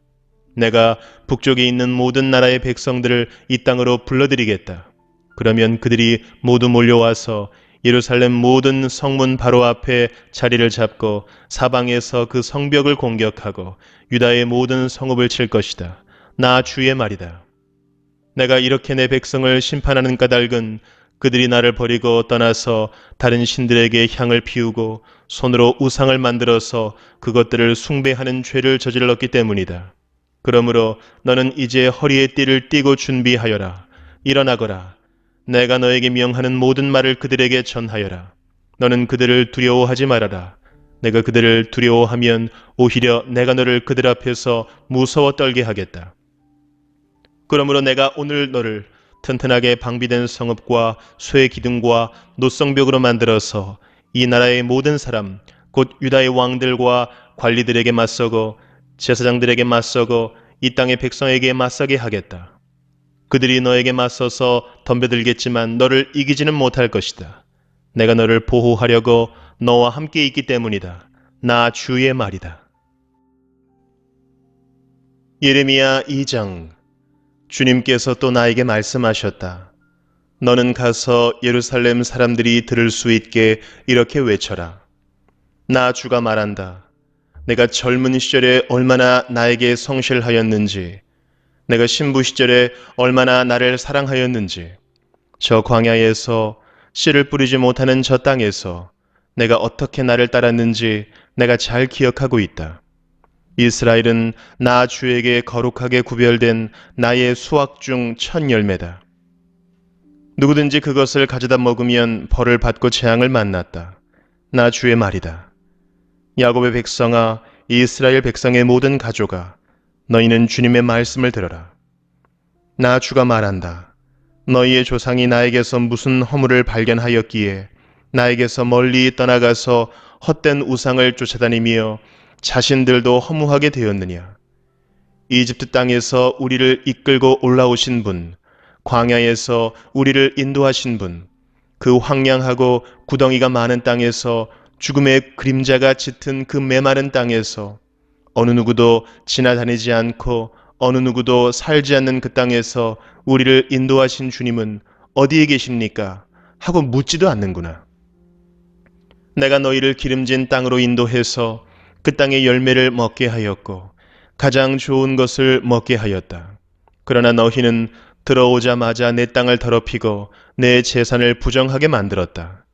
내가 북쪽에 있는 모든 나라의 백성들을 이 땅으로 불러들이겠다. 그러면 그들이 모두 몰려와서 예루살렘 모든 성문 바로 앞에 자리를 잡고 사방에서 그 성벽을 공격하고 유다의 모든 성읍을 칠 것이다. 나 주의 말이다. 내가 이렇게 내 백성을 심판하는 까닭은 그들이 나를 버리고 떠나서 다른 신들에게 향을 피우고 손으로 우상을 만들어서 그것들을 숭배하는 죄를 저질렀기 때문이다. 그러므로 너는 이제 허리에 띠를 띠고 준비하여라. 일어나거라. 내가 너에게 명하는 모든 말을 그들에게 전하여라. 너는 그들을 두려워하지 말아라. 내가 그들을 두려워하면 오히려 내가 너를 그들 앞에서 무서워 떨게 하겠다. 그러므로 내가 오늘 너를 튼튼하게 방비된 성읍과 쇠 기둥과 노성벽으로 만들어서 이 나라의 모든 사람, 곧 유다의 왕들과 관리들에게 맞서고 제사장들에게 맞서고 이 땅의 백성에게 맞서게 하겠다. 그들이 너에게 맞서서 덤벼들겠지만 너를 이기지는 못할 것이다. 내가 너를 보호하려고 너와 함께 있기 때문이다. 나 주의 말이다. 예레미야 2장. 주님께서 또 나에게 말씀하셨다. 너는 가서 예루살렘 사람들이 들을 수 있게 이렇게 외쳐라. 나 주가 말한다. 내가 젊은 시절에 얼마나 나에게 성실하였는지, 내가 신부 시절에 얼마나 나를 사랑하였는지, 저 광야에서 씨를 뿌리지 못하는 저 땅에서 내가 어떻게 나를 따랐는지 내가 잘 기억하고 있다. 이스라엘은 나 주에게 거룩하게 구별된 나의 수확 중 첫 열매다. 누구든지 그것을 가져다 먹으면 벌을 받고 재앙을 만났다. 나 주의 말이다. 야곱의 백성아, 이스라엘 백성의 모든 가족아, 너희는 주님의 말씀을 들어라. 나 주가 말한다. 너희의 조상이 나에게서 무슨 허물을 발견하였기에 나에게서 멀리 떠나가서 헛된 우상을 쫓아다니며 자신들도 허무하게 되었느냐. 이집트 땅에서 우리를 이끌고 올라오신 분, 광야에서 우리를 인도하신 분, 그 황량하고 구덩이가 많은 땅에서 죽음의 그림자가 짙은 그 메마른 땅에서 어느 누구도 지나다니지 않고 어느 누구도 살지 않는 그 땅에서 우리를 인도하신 주님은 어디에 계십니까? 하고 묻지도 않는구나. 내가 너희를 기름진 땅으로 인도해서 그 땅의 열매를 먹게 하였고 가장 좋은 것을 먹게 하였다. 그러나 너희는 들어오자마자 내 땅을 더럽히고 내 재산을 부정하게 만들었다.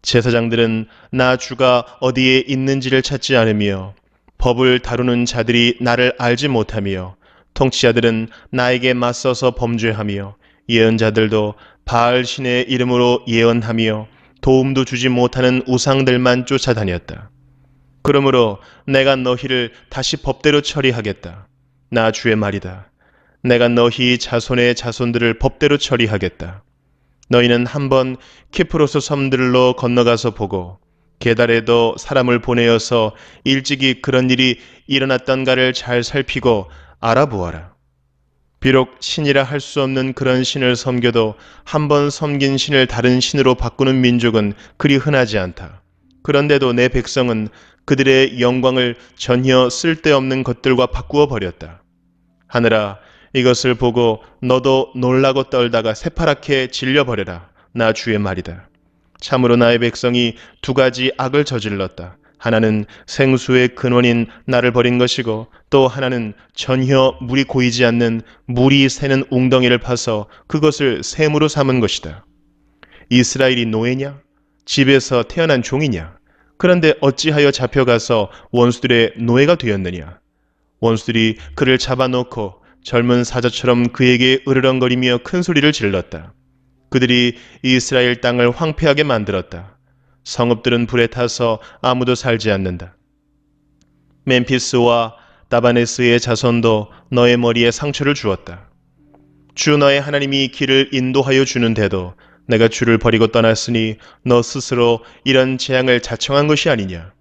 제사장들은 나 주가 어디에 있는지를 찾지 않으며 법을 다루는 자들이 나를 알지 못하며 통치자들은 나에게 맞서서 범죄하며 예언자들도 바알 신의 이름으로 예언하며 도움도 주지 못하는 우상들만 쫓아다녔다. 그러므로 내가 너희를 다시 법대로 처리하겠다. 나 주의 말이다. 내가 너희 자손의 자손들을 법대로 처리하겠다. 너희는 한번 키프로스 섬들로 건너가서 보고 게달에도 사람을 보내어서 일찍이 그런 일이 일어났던가를 잘 살피고 알아보아라. 비록 신이라 할 수 없는 그런 신을 섬겨도 한번 섬긴 신을 다른 신으로 바꾸는 민족은 그리 흔하지 않다. 그런데도 내 백성은 그들의 영광을 전혀 쓸데없는 것들과 바꾸어 버렸다. 하늘아, 이것을 보고 너도 놀라고 떨다가 새파랗게 질려버려라. 나 주의 말이다. 참으로 나의 백성이 두 가지 악을 저질렀다. 하나는 생수의 근원인 나를 버린 것이고 또 하나는 전혀 물이 고이지 않는 물이 새는 웅덩이를 파서 그것을 샘으로 삼은 것이다. 이스라엘이 노예냐? 집에서 태어난 종이냐? 그런데 어찌하여 잡혀가서 원수들의 노예가 되었느냐? 원수들이 그를 잡아놓고 젊은 사자처럼 그에게 으르렁거리며 큰 소리를 질렀다. 그들이 이스라엘 땅을 황폐하게 만들었다. 성읍들은 불에 타서 아무도 살지 않는다. 멤피스와 다바네스의 자손도 너의 머리에 상처를 주었다. 주 너의 하나님이 길을 인도하여 주는데도 내가 주를 버리고 떠났으니 너 스스로 이런 재앙을 자청한 것이 아니냐.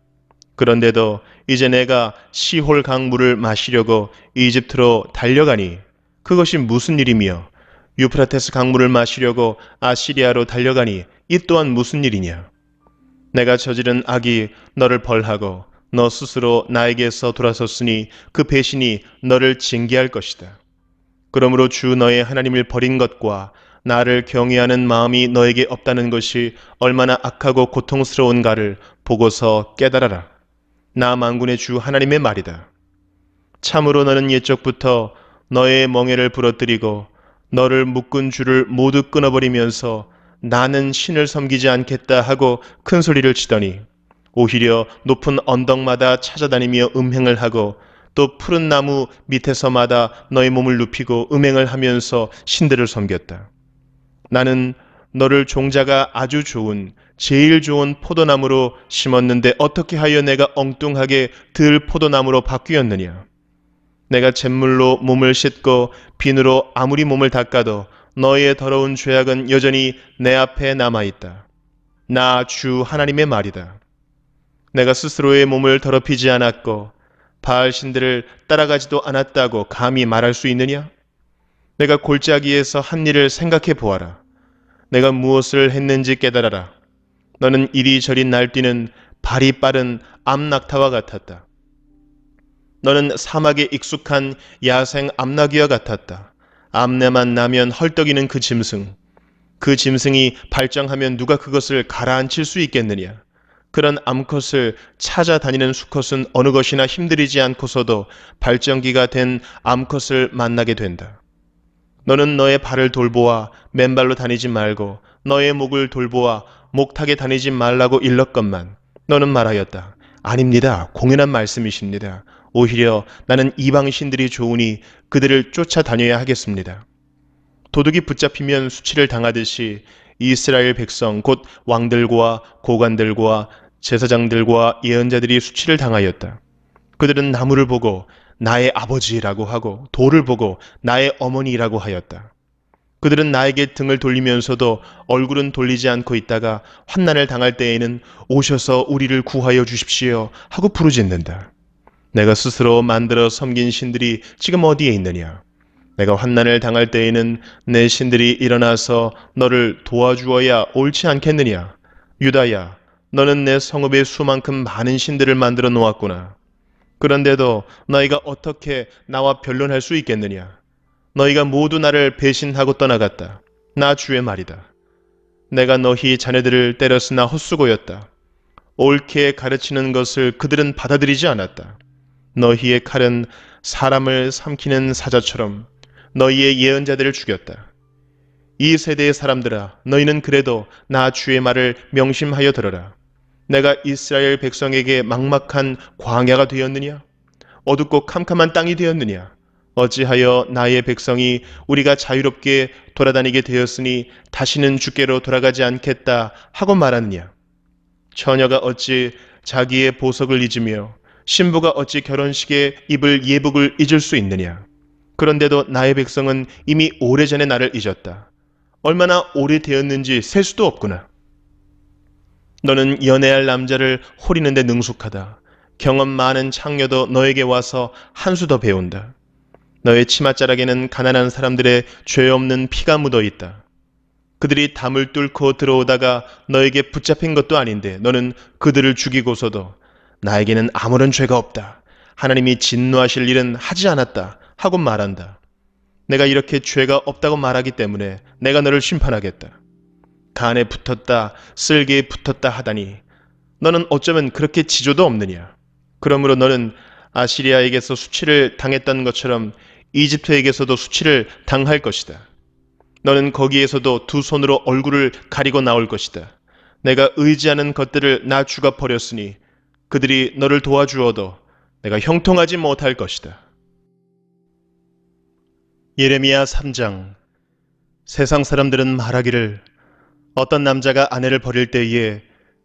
그런데도 이제 내가 시홀 강물을 마시려고 이집트로 달려가니 그것이 무슨 일이며 유프라테스 강물을 마시려고 아시리아로 달려가니 이 또한 무슨 일이냐. 내가 저지른 악이 너를 벌하고 너 스스로 나에게서 돌아섰으니 그 배신이 너를 징계할 것이다. 그러므로 주 너의 하나님을 버린 것과 나를 경외하는 마음이 너에게 없다는 것이 얼마나 악하고 고통스러운가를 보고서 깨달아라. 나 만군의 주 하나님의 말이다. 참으로 너는 옛적부터 너의 멍에를 부러뜨리고 너를 묶은 줄을 모두 끊어버리면서 나는 신을 섬기지 않겠다 하고 큰 소리를 치더니 오히려 높은 언덕마다 찾아다니며 음행을 하고 또 푸른 나무 밑에서마다 너의 몸을 눕히고 음행을 하면서 신들을 섬겼다. 나는 너를 종자가 아주 좋은 제일 좋은 포도나무로 심었는데 어떻게 하여 내가 엉뚱하게 들 포도나무로 바뀌었느냐. 내가 잿물로 몸을 씻고 비누로 아무리 몸을 닦아도 너의 더러운 죄악은 여전히 내 앞에 남아있다. 나 주 하나님의 말이다. 내가 스스로의 몸을 더럽히지 않았고 바알 신들을 따라가지도 않았다고 감히 말할 수 있느냐? 내가 골짜기에서 한 일을 생각해 보아라. 내가 무엇을 했는지 깨달아라. 너는 이리저리 날뛰는 발이 빠른 암낙타와 같았다. 너는 사막에 익숙한 야생 암나귀와 같았다. 암내만 나면 헐떡이는 그 짐승. 그 짐승이 발정하면 누가 그것을 가라앉힐 수 있겠느냐. 그런 암컷을 찾아다니는 수컷은 어느 것이나 힘들이지 않고서도 발정기가 된 암컷을 만나게 된다. 너는 너의 발을 돌보아 맨발로 다니지 말고 너의 목을 돌보아 목타게 다니지 말라고 일렀건만 너는 말하였다. 아닙니다. 공연한 말씀이십니다. 오히려 나는 이방 신들이 좋으니 그들을 쫓아다녀야 하겠습니다. 도둑이 붙잡히면 수치를 당하듯이 이스라엘 백성 곧 왕들과 고관들과 제사장들과 예언자들이 수치를 당하였다. 그들은 나무를 보고 나의 아버지라고 하고 돌을 보고 나의 어머니라고 하였다. 그들은 나에게 등을 돌리면서도 얼굴은 돌리지 않고 있다가 환난을 당할 때에는 오셔서 우리를 구하여 주십시오 하고 부르짖는다. 내가 스스로 만들어 섬긴 신들이 지금 어디에 있느냐? 내가 환난을 당할 때에는 내 신들이 일어나서 너를 도와주어야 옳지 않겠느냐? 유다야, 너는 내 성읍에 수만큼 많은 신들을 만들어 놓았구나. 그런데도 너희가 어떻게 나와 변론할 수 있겠느냐? 너희가 모두 나를 배신하고 떠나갔다. 나 주의 말이다. 내가 너희 자녀들을 때렸으나 헛수고였다. 옳게 가르치는 것을 그들은 받아들이지 않았다. 너희의 칼은 사람을 삼키는 사자처럼 너희의 예언자들을 죽였다. 이 세대의 사람들아, 너희는 그래도 나 주의 말을 명심하여 들어라. 내가 이스라엘 백성에게 막막한 광야가 되었느냐? 어둡고 캄캄한 땅이 되었느냐? 어찌하여 나의 백성이 우리가 자유롭게 돌아다니게 되었으니 다시는 주께로 돌아가지 않겠다 하고 말하느냐? 처녀가 어찌 자기의 보석을 잊으며 신부가 어찌 결혼식에 입을 예복을 잊을 수 있느냐? 그런데도 나의 백성은 이미 오래전에 나를 잊었다. 얼마나 오래되었는지 셀 수도 없구나. 너는 연애할 남자를 호리는 데 능숙하다. 경험 많은 창녀도 너에게 와서 한 수 더 배운다. 너의 치맛자락에는 가난한 사람들의 죄 없는 피가 묻어 있다. 그들이 담을 뚫고 들어오다가 너에게 붙잡힌 것도 아닌데 너는 그들을 죽이고서도 나에게는 아무런 죄가 없다. 하나님이 진노하실 일은 하지 않았다. 하고 말한다. 내가 이렇게 죄가 없다고 말하기 때문에 내가 너를 심판하겠다. 간에 붙었다, 쓸개에 붙었다 하다니 너는 어쩌면 그렇게 지조도 없느냐. 그러므로 너는 아시리아에게서 수치를 당했던 것처럼 이집트에게서도 수치를 당할 것이다. 너는 거기에서도 두 손으로 얼굴을 가리고 나올 것이다. 내가 의지하는 것들을 나 주가 버렸으니 그들이 너를 도와주어도 내가 형통하지 못할 것이다. 예레미야 3장. 세상 사람들은 말하기를 어떤 남자가 아내를 버릴 때에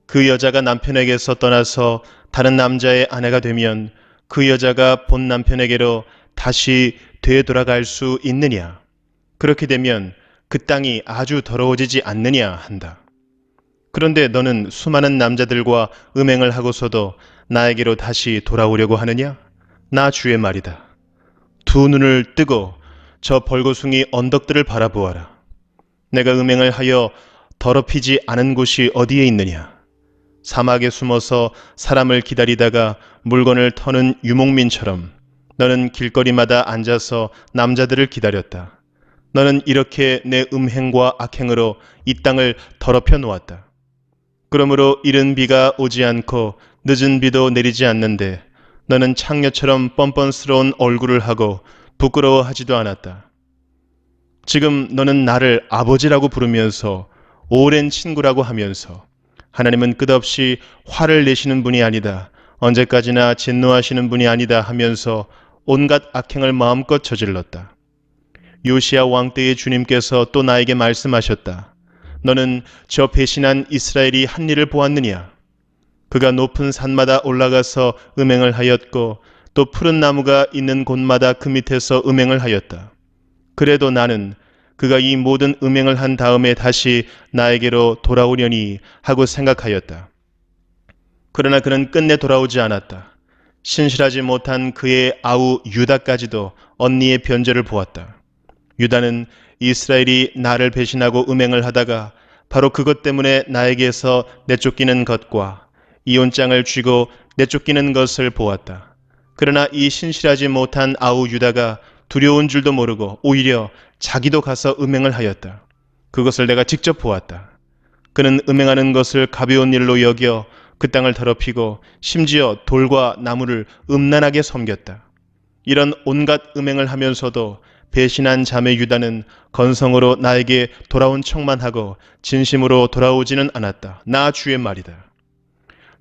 그 여자가 남편에게서 떠나서 다른 남자의 아내가 되면 그 여자가 본 남편에게로 다시 되돌아갈 수 있느냐? 그렇게 되면 그 땅이 아주 더러워지지 않느냐 한다. 그런데 너는 수많은 남자들과 음행을 하고서도 나에게로 다시 돌아오려고 하느냐? 나 주의 말이다. 두 눈을 뜨고 저 벌거숭이 언덕들을 바라보아라. 내가 음행을 하여 더럽히지 않은 곳이 어디에 있느냐? 사막에 숨어서 사람을 기다리다가 물건을 터는 유목민처럼 너는 길거리마다 앉아서 남자들을 기다렸다. 너는 이렇게 내 음행과 악행으로 이 땅을 더럽혀 놓았다. 그러므로 이른 비가 오지 않고 늦은 비도 내리지 않는데 너는 창녀처럼 뻔뻔스러운 얼굴을 하고 부끄러워하지도 않았다. 지금 너는 나를 아버지라고 부르면서 오랜 친구라고 하면서 하나님은 끝없이 화를 내시는 분이 아니다. 언제까지나 진노하시는 분이 아니다 하면서 온갖 악행을 마음껏 저질렀다. 요시야 왕 때의 주님께서 또 나에게 말씀하셨다. 너는 저 배신한 이스라엘이 한 일을 보았느냐? 그가 높은 산마다 올라가서 음행을 하였고 또 푸른 나무가 있는 곳마다 그 밑에서 음행을 하였다. 그래도 나는 그가 이 모든 음행을 한 다음에 다시 나에게로 돌아오려니 하고 생각하였다. 그러나 그는 끝내 돌아오지 않았다. 신실하지 못한 그의 아우 유다까지도 언니의 변절을 보았다. 유다는 이스라엘이 나를 배신하고 음행을 하다가 바로 그것 때문에 나에게서 내쫓기는 것과 이혼장을 쥐고 내쫓기는 것을 보았다. 그러나 이 신실하지 못한 아우 유다가 두려운 줄도 모르고 오히려 자기도 가서 음행을 하였다. 그것을 내가 직접 보았다. 그는 음행하는 것을 가벼운 일로 여겨 그 땅을 더럽히고 심지어 돌과 나무를 음란하게 섬겼다. 이런 온갖 음행을 하면서도 배신한 자매 유다는 건성으로 나에게 돌아온 척만 하고 진심으로 돌아오지는 않았다. 나 주의 말이다.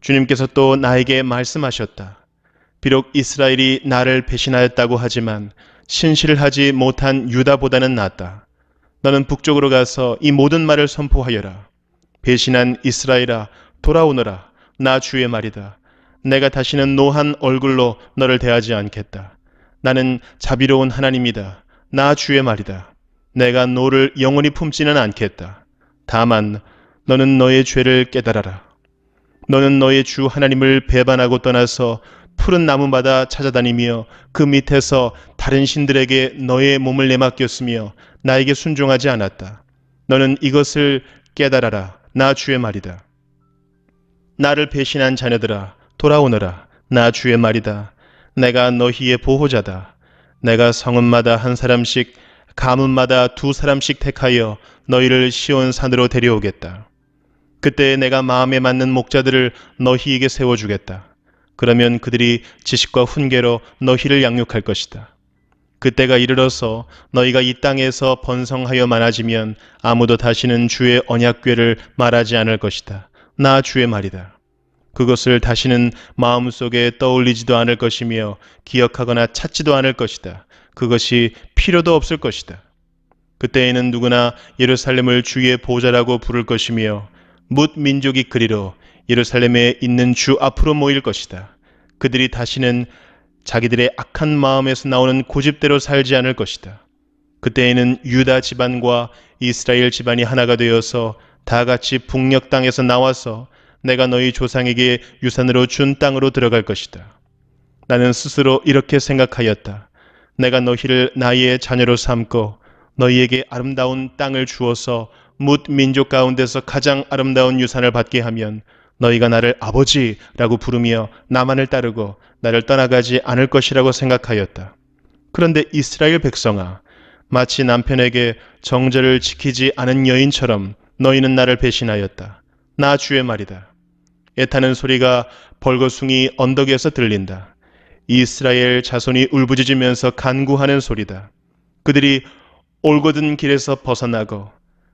주님께서 또 나에게 말씀하셨다. 비록 이스라엘이 나를 배신하였다고 하지만 신실하지 못한 유다보다는 낫다. 너는 북쪽으로 가서 이 모든 말을 선포하여라. 배신한 이스라엘아 돌아오너라. 나 주의 말이다. 내가 다시는 노한 얼굴로 너를 대하지 않겠다. 나는 자비로운 하나님이다. 나 주의 말이다. 내가 너를 영원히 품지는 않겠다. 다만 너는 너의 죄를 깨달아라. 너는 너의 주 하나님을 배반하고 떠나서 푸른 나무마다 찾아다니며 그 밑에서 다른 신들에게 너의 몸을 내맡겼으며 나에게 순종하지 않았다. 너는 이것을 깨달아라. 나 주의 말이다. 나를 배신한 자녀들아 돌아오너라. 나 주의 말이다. 내가 너희의 보호자다. 내가 성읍마다 한 사람씩 가문마다 두 사람씩 택하여 너희를 시온 산으로 데려오겠다. 그때 내가 마음에 맞는 목자들을 너희에게 세워주겠다. 그러면 그들이 지식과 훈계로 너희를 양육할 것이다. 그때가 이르러서 너희가 이 땅에서 번성하여 많아지면 아무도 다시는 주의 언약궤를 말하지 않을 것이다. 나 주의 말이다. 그것을 다시는 마음속에 떠올리지도 않을 것이며 기억하거나 찾지도 않을 것이다. 그것이 필요도 없을 것이다. 그때에는 누구나 예루살렘을 주의 보좌라고 부를 것이며 뭇 민족이 그리로 예루살렘에 있는 주 앞으로 모일 것이다. 그들이 다시는 자기들의 악한 마음에서 나오는 고집대로 살지 않을 것이다. 그때에는 유다 집안과 이스라엘 집안이 하나가 되어서 다 같이 북녘 땅에서 나와서 내가 너희 조상에게 유산으로 준 땅으로 들어갈 것이다. 나는 스스로 이렇게 생각하였다. 내가 너희를 나의 자녀로 삼고 너희에게 아름다운 땅을 주어서 뭇 민족 가운데서 가장 아름다운 유산을 받게 하면 너희가 나를 아버지라고 부르며 나만을 따르고 나를 떠나가지 않을 것이라고 생각하였다. 그런데 이스라엘 백성아, 마치 남편에게 정절을 지키지 않은 여인처럼 너희는 나를 배신하였다. 나 주의 말이다. 애타는 소리가 벌거숭이 언덕에서 들린다. 이스라엘 자손이 울부짖으면서 간구하는 소리다. 그들이 올곧은 길에서 벗어나고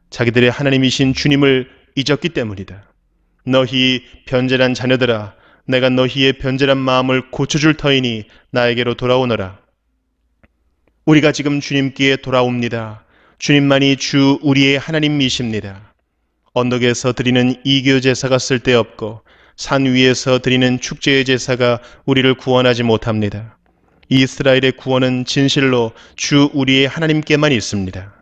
자기들의 하나님이신 주님을 잊었기 때문이다. 너희 변절한 자녀들아, 내가 너희의 변절한 마음을 고쳐줄 터이니 나에게로 돌아오너라. 우리가 지금 주님께 돌아옵니다. 주님만이 주 우리의 하나님이십니다. 언덕에서 드리는 이교 제사가 쓸데없고 산 위에서 드리는 축제의 제사가 우리를 구원하지 못합니다. 이스라엘의 구원은 진실로 주 우리의 하나님께만 있습니다.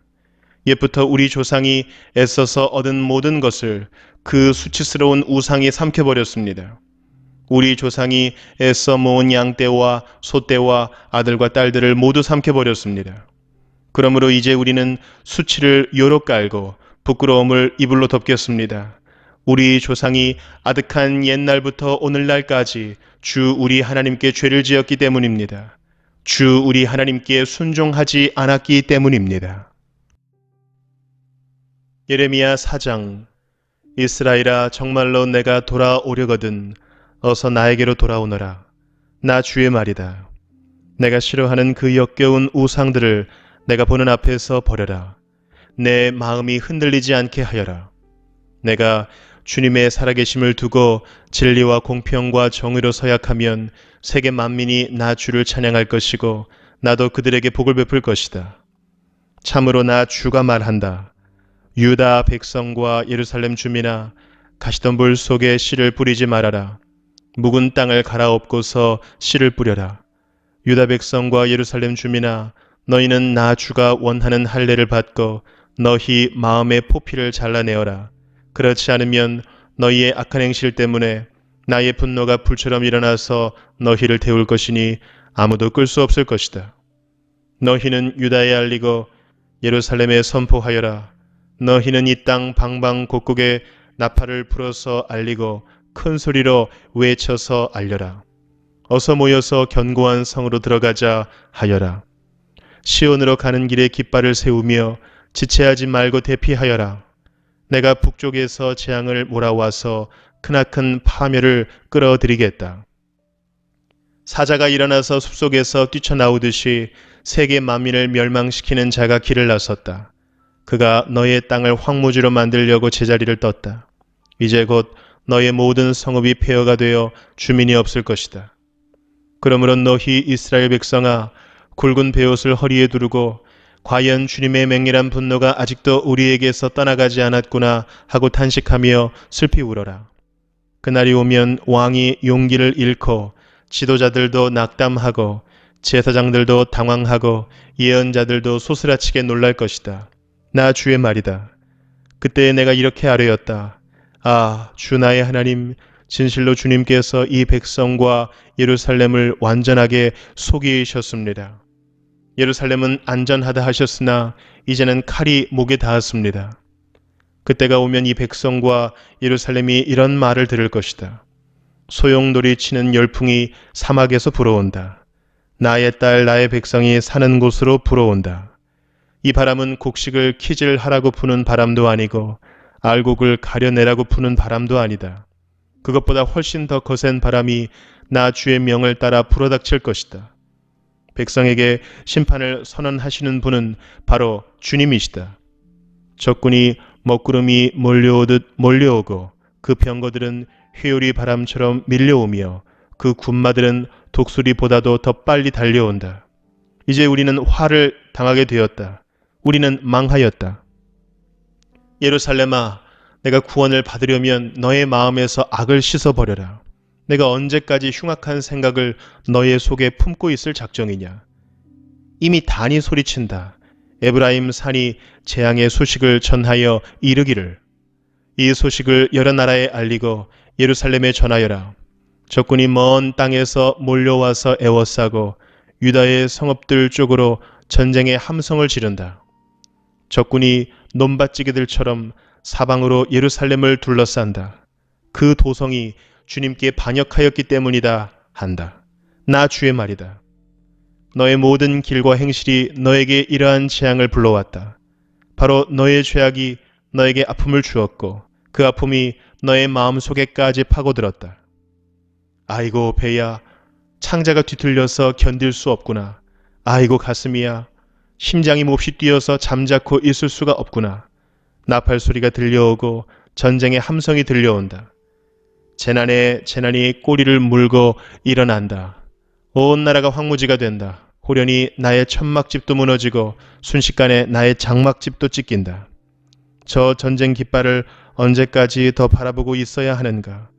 옛부터 우리 조상이 애써서 얻은 모든 것을 그 수치스러운 우상이 삼켜버렸습니다. 우리 조상이 애써 모은 양떼와 소떼와 아들과 딸들을 모두 삼켜버렸습니다. 그러므로 이제 우리는 수치를 요로 깔고 부끄러움을 이불로 덮겠습니다. 우리 조상이 아득한 옛날부터 오늘날까지 주 우리 하나님께 죄를 지었기 때문입니다. 주 우리 하나님께 순종하지 않았기 때문입니다. 예레미야 4장. 이스라엘아, 정말로 내가 돌아오려거든 어서 나에게로 돌아오너라. 나 주의 말이다. 내가 싫어하는 그 역겨운 우상들을 내가 보는 앞에서 버려라. 내 마음이 흔들리지 않게 하여라. 내가 주님의 살아계심을 두고 진리와 공평과 정의로 서약하면 세계 만민이 나 주를 찬양할 것이고 나도 그들에게 복을 베풀 것이다. 참으로 나 주가 말한다. 유다 백성과 예루살렘 주민아, 가시던 물 속에 씨를 뿌리지 말아라. 묵은 땅을 갈아엎고서 씨를 뿌려라. 유다 백성과 예루살렘 주민아, 너희는 나 주가 원하는 할례를 받고 너희 마음의 포피를 잘라내어라. 그렇지 않으면 너희의 악한 행실 때문에 나의 분노가 불처럼 일어나서 너희를 태울 것이니 아무도 끌 수 없을 것이다. 너희는 유다에 알리고 예루살렘에 선포하여라. 너희는 이 땅 방방곡곡에 나팔을 불어서 알리고 큰 소리로 외쳐서 알려라. 어서 모여서 견고한 성으로 들어가자 하여라. 시온으로 가는 길에 깃발을 세우며 지체하지 말고 대피하여라. 내가 북쪽에서 재앙을 몰아와서 크나큰 파멸을 끌어들이겠다. 사자가 일어나서 숲속에서 뛰쳐나오듯이 세계 만민을 멸망시키는 자가 길을 나섰다. 그가 너의 땅을 황무지로 만들려고 제자리를 떴다. 이제 곧 너의 모든 성읍이 폐허가 되어 주민이 없을 것이다. 그러므로 너희 이스라엘 백성아, 굵은 베옷을 허리에 두르고 과연 주님의 맹렬한 분노가 아직도 우리에게서 떠나가지 않았구나 하고 탄식하며 슬피 울어라. 그날이 오면 왕이 용기를 잃고 지도자들도 낙담하고 제사장들도 당황하고 예언자들도 소스라치게 놀랄 것이다. 나 주의 말이다. 그때 내가 이렇게 아뢰었다. 아, 주 나의 하나님, 진실로 주님께서 이 백성과 예루살렘을 완전하게 속이셨습니다. 예루살렘은 안전하다 하셨으나 이제는 칼이 목에 닿았습니다. 그때가 오면 이 백성과 예루살렘이 이런 말을 들을 것이다. 소용돌이 치는 열풍이 사막에서 불어온다. 나의 딸 나의 백성이 사는 곳으로 불어온다. 이 바람은 곡식을 키질하라고 부는 바람도 아니고 알곡을 가려내라고 부는 바람도 아니다. 그것보다 훨씬 더 거센 바람이 나 주의 명을 따라 불어닥칠 것이다. 백성에게 심판을 선언하시는 분은 바로 주님이시다. 적군이 먹구름이 몰려오듯 몰려오고 그 병거들은 회오리 바람처럼 밀려오며 그 군마들은 독수리보다도 더 빨리 달려온다. 이제 우리는 화를 당하게 되었다. 우리는 망하였다. 예루살렘아, 내가 구원을 받으려면 너의 마음에서 악을 씻어버려라. 내가 언제까지 흉악한 생각을 너의 속에 품고 있을 작정이냐. 이미 단이 소리친다. 에브라임 산이 재앙의 소식을 전하여 이르기를, 이 소식을 여러 나라에 알리고 예루살렘에 전하여라. 적군이 먼 땅에서 몰려와서 애워싸고 유다의 성읍들 쪽으로 전쟁의 함성을 지른다. 적군이 논밭지기들처럼 사방으로 예루살렘을 둘러싼다. 그 도성이 주님께 반역하였기 때문이다 한다. 나 주의 말이다. 너의 모든 길과 행실이 너에게 이러한 재앙을 불러왔다. 바로 너의 죄악이 너에게 아픔을 주었고 그 아픔이 너의 마음속에까지 파고들었다. 아이고 배야, 창자가 뒤틀려서 견딜 수 없구나. 아이고 가슴이야, 심장이 몹시 뛰어서 잠자코 있을 수가 없구나. 나팔 소리가 들려오고 전쟁의 함성이 들려온다. 재난에 재난이 꼬리를 물고 일어난다. 온 나라가 황무지가 된다. 호련히 나의 천막집도 무너지고 순식간에 나의 장막집도 찢긴다. 저 전쟁 깃발을 언제까지 더 바라보고 있어야 하는가?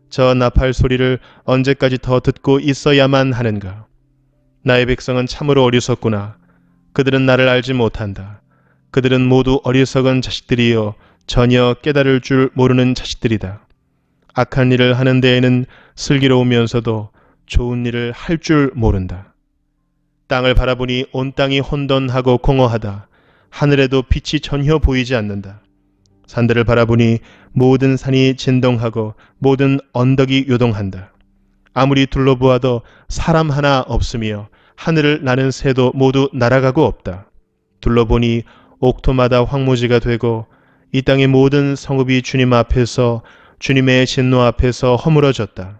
저 나팔 소리를 언제까지 더 듣고 있어야만 하는가? 나의 백성은 참으로 어리석구나. 그들은 나를 알지 못한다. 그들은 모두 어리석은 자식들이요 전혀 깨달을 줄 모르는 자식들이다. 악한 일을 하는 데에는 슬기로우면서도 좋은 일을 할 줄 모른다. 땅을 바라보니 온 땅이 혼돈하고 공허하다. 하늘에도 빛이 전혀 보이지 않는다. 산들을 바라보니 모든 산이 진동하고 모든 언덕이 요동한다. 아무리 둘러보아도 사람 하나 없으며 하늘을 나는 새도 모두 날아가고 없다. 둘러보니 옥토마다 황무지가 되고 이 땅의 모든 성읍이 주님 앞에서 주님의 진노 앞에서 허물어졌다.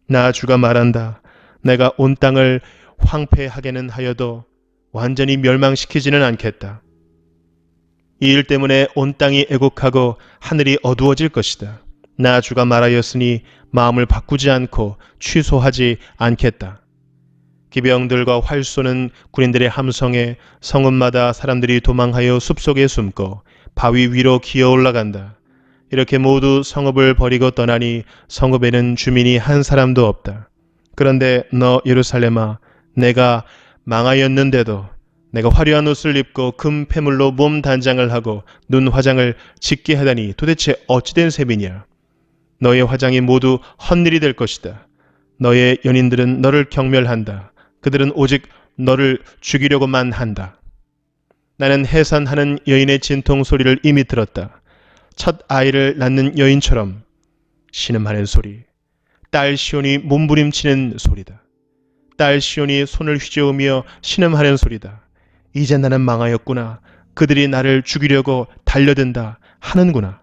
나 주가 말한다. 내가 온 땅을 황폐하게는 하여도 완전히 멸망시키지는 않겠다. 이 일 때문에 온 땅이 애곡하고 하늘이 어두워질 것이다. 나 주가 말하였으니 마음을 바꾸지 않고 취소하지 않겠다. 기병들과 활 쏘는 군인들의 함성에 성읍마다 사람들이 도망하여 숲속에 숨고 바위 위로 기어 올라간다. 이렇게 모두 성읍을 버리고 떠나니 성읍에는 주민이 한 사람도 없다. 그런데 너 예루살렘아, 내가 망하였는데도 내가 화려한 옷을 입고 금 패물로 몸 단장을 하고 눈 화장을 짙게 하다니 도대체 어찌된 셈이냐. 너의 화장이 모두 헛일이 될 것이다. 너의 연인들은 너를 경멸한다. 그들은 오직 너를 죽이려고만 한다. 나는 해산하는 여인의 진통 소리를 이미 들었다. 첫 아이를 낳는 여인처럼 신음하는 소리, 딸 시온이 몸부림치는 소리다. 딸 시온이 손을 휘저으며 신음하는 소리다. 이제 나는 망하였구나. 그들이 나를 죽이려고 달려든다 하는구나.